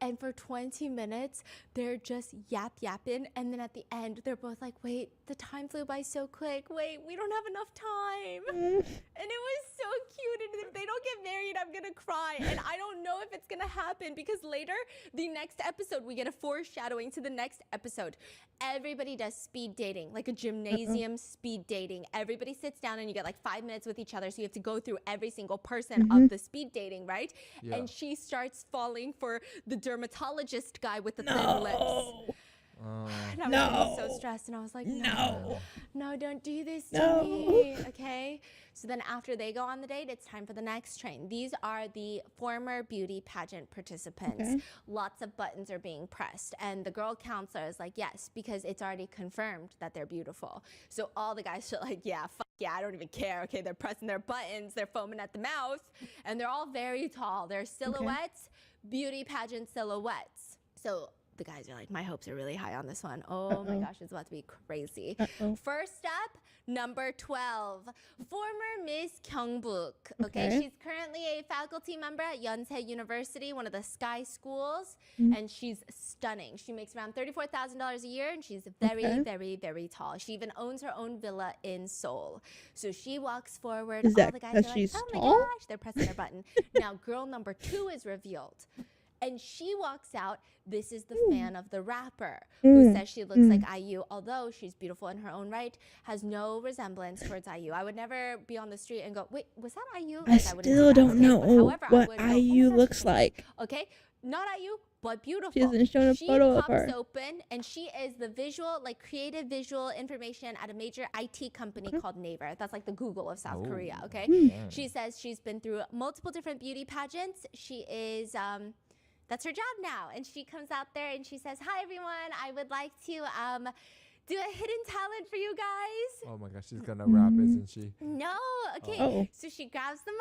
And for 20 minutes, they're just yapping. And then at the end, they're both like, wait, the time flew by so quick. Wait, we don't have enough time. And it was so cute. And if they don't get married, I'm going to cry. And I don't know if it's going to happen because later, the next episode, we get a foreshadowing to the next episode. Everybody does speed dating, like a gymnasium speed dating. Everybody sits down and you get like 5 minutes with each other. So you have to go through every single person of the speed dating, right? Yeah. And she starts falling for the dermatologist guy with the thin lips. And I was getting so stressed, and I was like, no, don't do this to me, okay? So then after they go on the date, it's time for the next train. These are the former beauty pageant participants. Okay. Lots of buttons are being pressed, and the girl counselor is like, yes, because it's already confirmed that they're beautiful. So all the guys are like, yeah, fuck yeah, I don't even care, okay? They're pressing their buttons, they're foaming at the mouth, and they're all very tall. They're silhouettes, beauty pageant silhouettes. So the guys are like, my hopes are really high on this one. Oh my gosh, it's about to be crazy. First up, number 12, former Miss Gyeongbuk. Okay, she's currently a faculty member at Yonsei University, one of the Sky schools, and she's stunning. She makes around $34,000 a year, and she's very, very, very tall. She even owns her own villa in Seoul. So she walks forward. Is that all the guys are like, oh my tall? gosh, they're pressing their button. Now, girl number 2 is revealed. And she walks out. This is the fan of the rapper who says she looks like IU, although she's beautiful in her own right, has no resemblance towards IU. I would never be on the street and go, wait, was that IU? I still don't know what IU looks like. Okay, not IU, but beautiful. She hasn't shown a photo of her. She pops open, and she is the creative visual information at a major IT company called Naver. That's like the Google of South Korea, okay? She says she's been through multiple different beauty pageants. She is... that's her job now. And she comes out there and she says, hi, everyone. I would like to do a hidden talent for you guys. Oh, my gosh. She's going to rap, isn't she? No. Okay. So she grabs the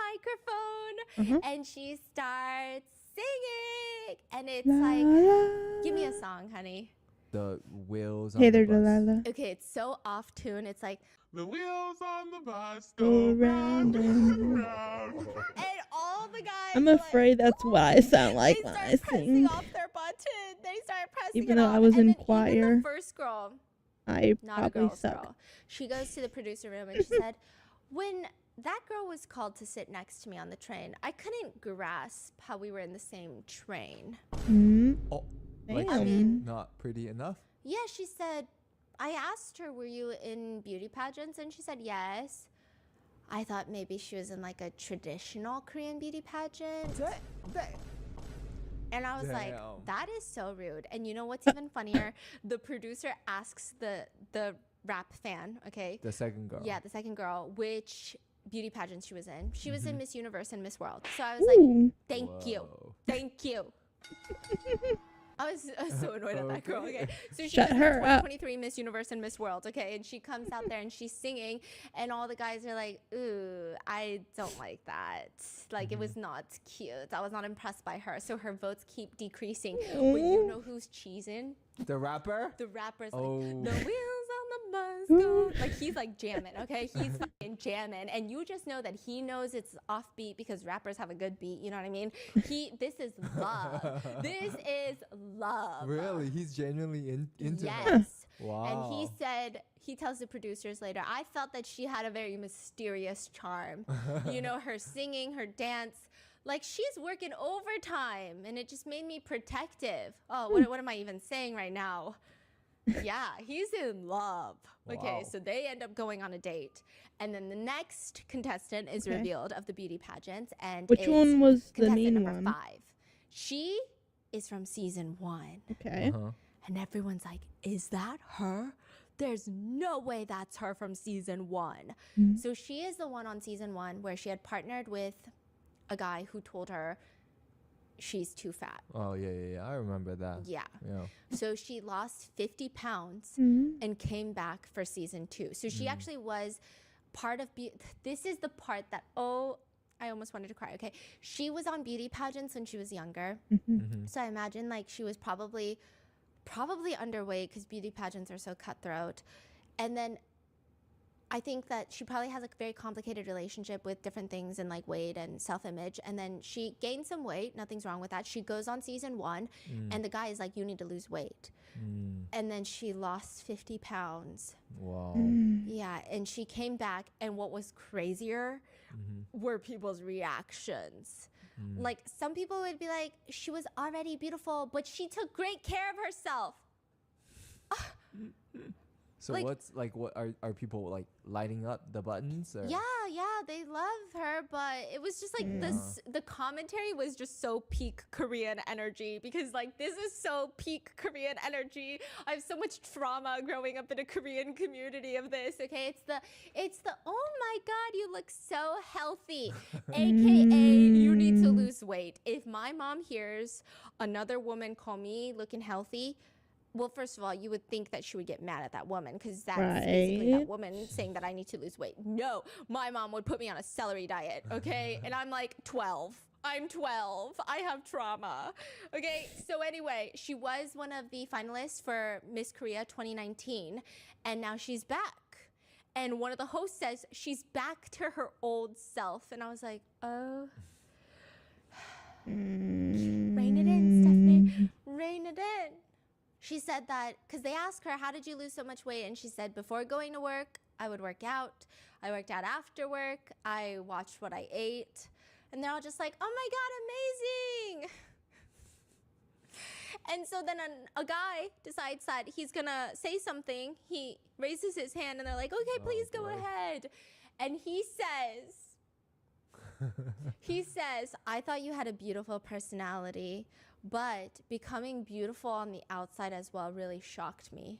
microphone and she starts singing. And it's like, give me a song, honey. The wheels Hey on there, the bus. Delilah. Okay, it's so off tune. It's like, The wheels on the bus Go go round and round. and all the guys. I'm are afraid that's what I sound like they when start I pressing sing. off their button. They start pressing Even it though off. I was and in then choir. Even the first girl, I not a probably girl's suck. girl, she goes to the producer room and she said, when that girl was called to sit next to me on the train, I couldn't grasp how we were in the same train. Oh, like Damn. not pretty enough? Yeah, she said, I asked her, were you in beauty pageants? And she said yes. I thought maybe she was in like a traditional Korean beauty pageant. And I was like, that is so rude. And you know what's even funnier? The producer asks the rap fan, okay? The second girl. Yeah, the second girl, which beauty pageant she was in. She was in Miss Universe and Miss World. So I was like, thank you. Thank you. I was so annoyed at that girl. Okay, so she was in 2023 Miss Universe and Miss World. Okay, and she comes out there and she's singing, and all the guys are like, "Ooh, I don't like that. Like, it was not cute. I was not impressed by her." So her votes keep decreasing. But you know who's cheesing? The rapper? The rapper's like, the wheels on the bus go. Like, he's like jamming, okay? He's fucking jamming. And you just know that he knows it's offbeat because rappers have a good beat. You know what I mean? This is love. This is love. Really? He's genuinely into her? Yes. Wow. And he said, he tells the producers later, I felt that she had a very mysterious charm. You know, her singing, her dance. Like, she's working overtime, and it just made me protective. Oh, what am I even saying right now? Yeah, he's in love. Okay, Wow. so they end up going on a date. And then the next contestant is revealed of the beauty pageant. And which one was the main number one? 5. She is from season 1. Okay. And everyone's like, is that her? There's no way that's her from season 1. So she is the one on season 1 where she had partnered with a guy who told her she's too fat. Oh, yeah. I remember that. Yeah. Yeah. So she lost 50 pounds and came back for season 2. So she actually was part of this is the part that, oh, I almost wanted to cry. Okay. She was on beauty pageants when she was younger. So I imagine like she was probably underweight because beauty pageants are so cutthroat. And then I think that she probably has a very complicated relationship with different things and like weight and self-image. And then she gained some weight. Nothing's wrong with that. She goes on season 1 and the guy is like, you need to lose weight. And then she lost 50 pounds. Wow. Yeah. And she came back. And what was crazier were people's reactions. Like, some people would be like, she was already beautiful, but she took great care of herself. So like, what are people like lighting up the buttons? Or? Yeah, they love her, but it was just like the commentary was just so peak Korean energy because like this is so peak Korean energy. I have so much trauma growing up in a Korean community of this. Okay, it's the oh my god, you look so healthy, aka you need to lose weight. If my mom hears another woman call me looking healthy, well, first of all, you would think that she would get mad at that woman because that's basically that woman saying that I need to lose weight. No, my mom would put me on a celery diet, okay? And I'm like 12. I'm 12. I have trauma. Okay, so anyway, she was one of the finalists for Miss Korea 2019, and now she's back. And one of the hosts says she's back to her old self. And I was like, oh. Rein it in, Stephanie. Rein it in. She said that, because they asked her, how did you lose so much weight? And she said, before going to work, I would work out. I worked out after work. I watched what I ate. And they're all just like, oh my God, amazing. And so then a guy decides that he's going to say something. He raises his hand and they're like, okay, please go ahead. And he says, I thought you had a beautiful personality, but becoming beautiful on the outside as well really shocked me.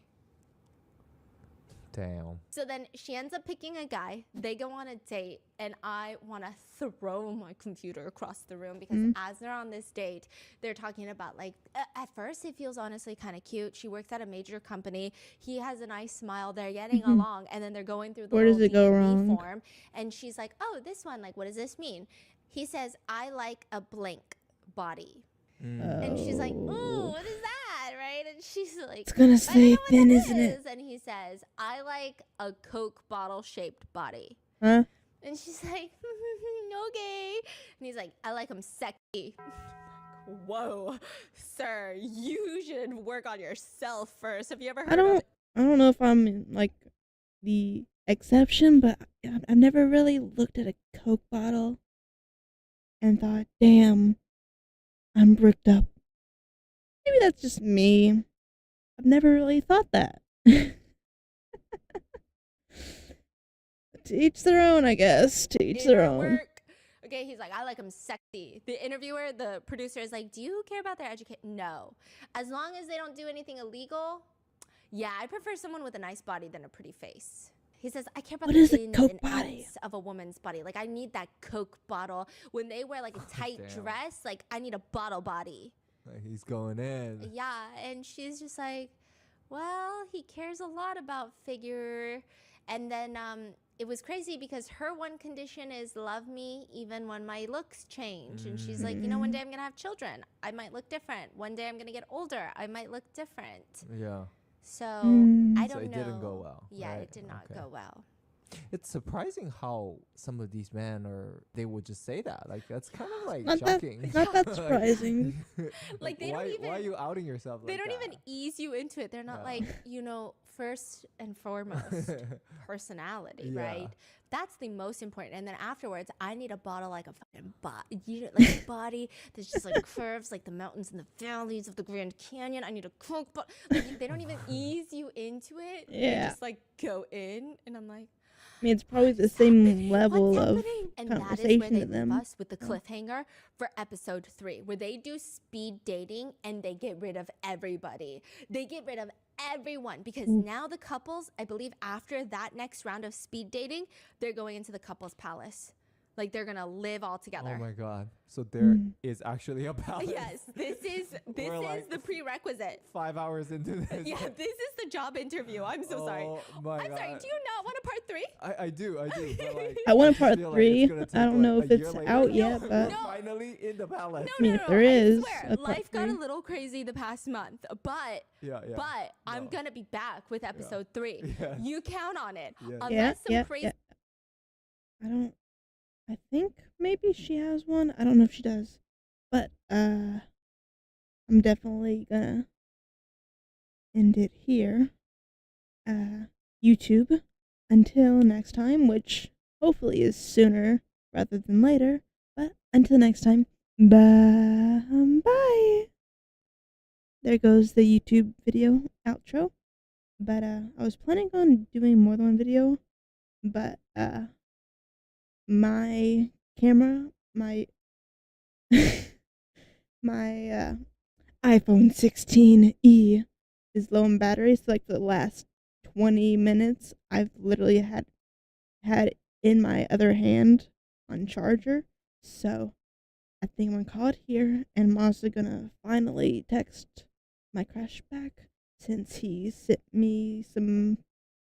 Damn. So then she ends up picking a guy. They go on a date, and I want to throw my computer across the room because as they're on this date, they're talking about like, at first it feels honestly kind of cute. She works at a major company. He has a nice smile. They're getting along, and then they're going through the Where does it go wrong? form, and she's like, oh, this one, like, what does this mean? He says, I like a blank body. And she's like, ooh, what is that, right? And she's like, it's gonna stay thin, isn't it? And he says, I like a Coke bottle-shaped body. Huh? And she's like, okay. And he's like, I like him sexy. Whoa, sir, you should work on yourself first. Have you ever heard of I don't know if I'm in, like the exception, but I've never really looked at a Coke bottle and thought, damn, I'm bricked up. Maybe that's just me. I've never really thought that. To each their own, I guess. To each their own. Work. Okay, he's like, I like them sexy. The interviewer, the producer is like, do you care about their education? No. As long as they don't do anything illegal, yeah, I prefer someone with a nice body than a pretty face. He says, I care about What the is a ins Coke and body? outs of a woman's body. Like, I need that Coke bottle. When they wear, like, a tight dress, like, I need a bottle body. Like, he's going in. Yeah, and she's just like, well, he cares a lot about figure. And then it was crazy because her one condition is love me even when my looks change. And she's like, you know, one day I'm going to have children. I might look different. One day I'm going to get older. I might look different. Yeah. So I don't know. So it didn't go well. Yeah, right? it did not go well. It's surprising how some of these men they would just say that. Like, that's kind of like Not shocking. not that surprising. Like, they why, don't even. why are you outing yourself like They don't that? even ease you into it. They're not like, you know, first and foremost, personality, right? That's the most important. And then afterwards, I need a bottle like a fucking body, like a body that's just like curves like the mountains and the valleys of the Grand Canyon. I need a Coke bottle. Like, they don't even ease you into it. Yeah. They just like go in, and I'm like, I mean, it's probably the same level what's of happening? And that is where conversation they to leave them. us with the cliffhanger for episode 3, where they do speed dating and they get rid of everybody. They get rid of everyone because now the couples, I believe after that next round of speed dating, they're going into the couples palace. Like, they're gonna live all together. Oh my god! So there is actually a palace. Yes, this is like the prerequisite. 5 hours into this. Yeah, this is the job interview. I'm so sorry. Oh my I'm god. sorry. Do you not want a part 3? I do. But like, I want a just part feel like 3. it's gonna take, I don't know like, if a year it's later. out yet, We're but finally in the palace. I mean, if there I is swear, a part life got a 3. little crazy the past month, but I'm gonna be back with episode 3. Yes. You count on it. Yes. Unless some crazy. I think maybe she has one. I don't know if she does, but I'm definitely gonna end it here. YouTube. Until next time, which hopefully is sooner rather than later. But until next time, bye. There goes the YouTube video outro. But I was planning on doing more than one video, but my camera, my my iPhone 16e is low in battery, so like for the last 20 minutes I've literally had in my other hand on charger. So I think I'm gonna call it here, and I'm also gonna finally text my crush back since he sent me some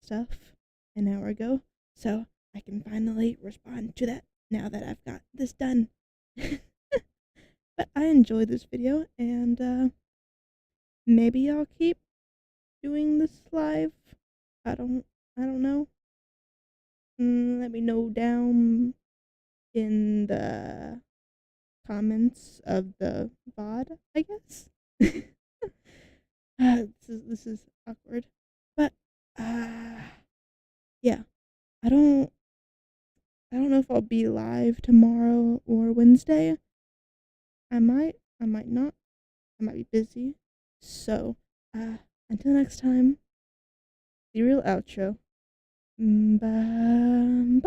stuff an hour ago. So I can finally respond to that now that I've got this done. But I enjoyed this video, and maybe I'll keep doing this live. I don't know. Let me know down in the comments of the VOD, I guess. This is awkward, but yeah, I don't know if I'll be live tomorrow or Wednesday. I might not. I might be busy. So, until next time, the real outro. Bye.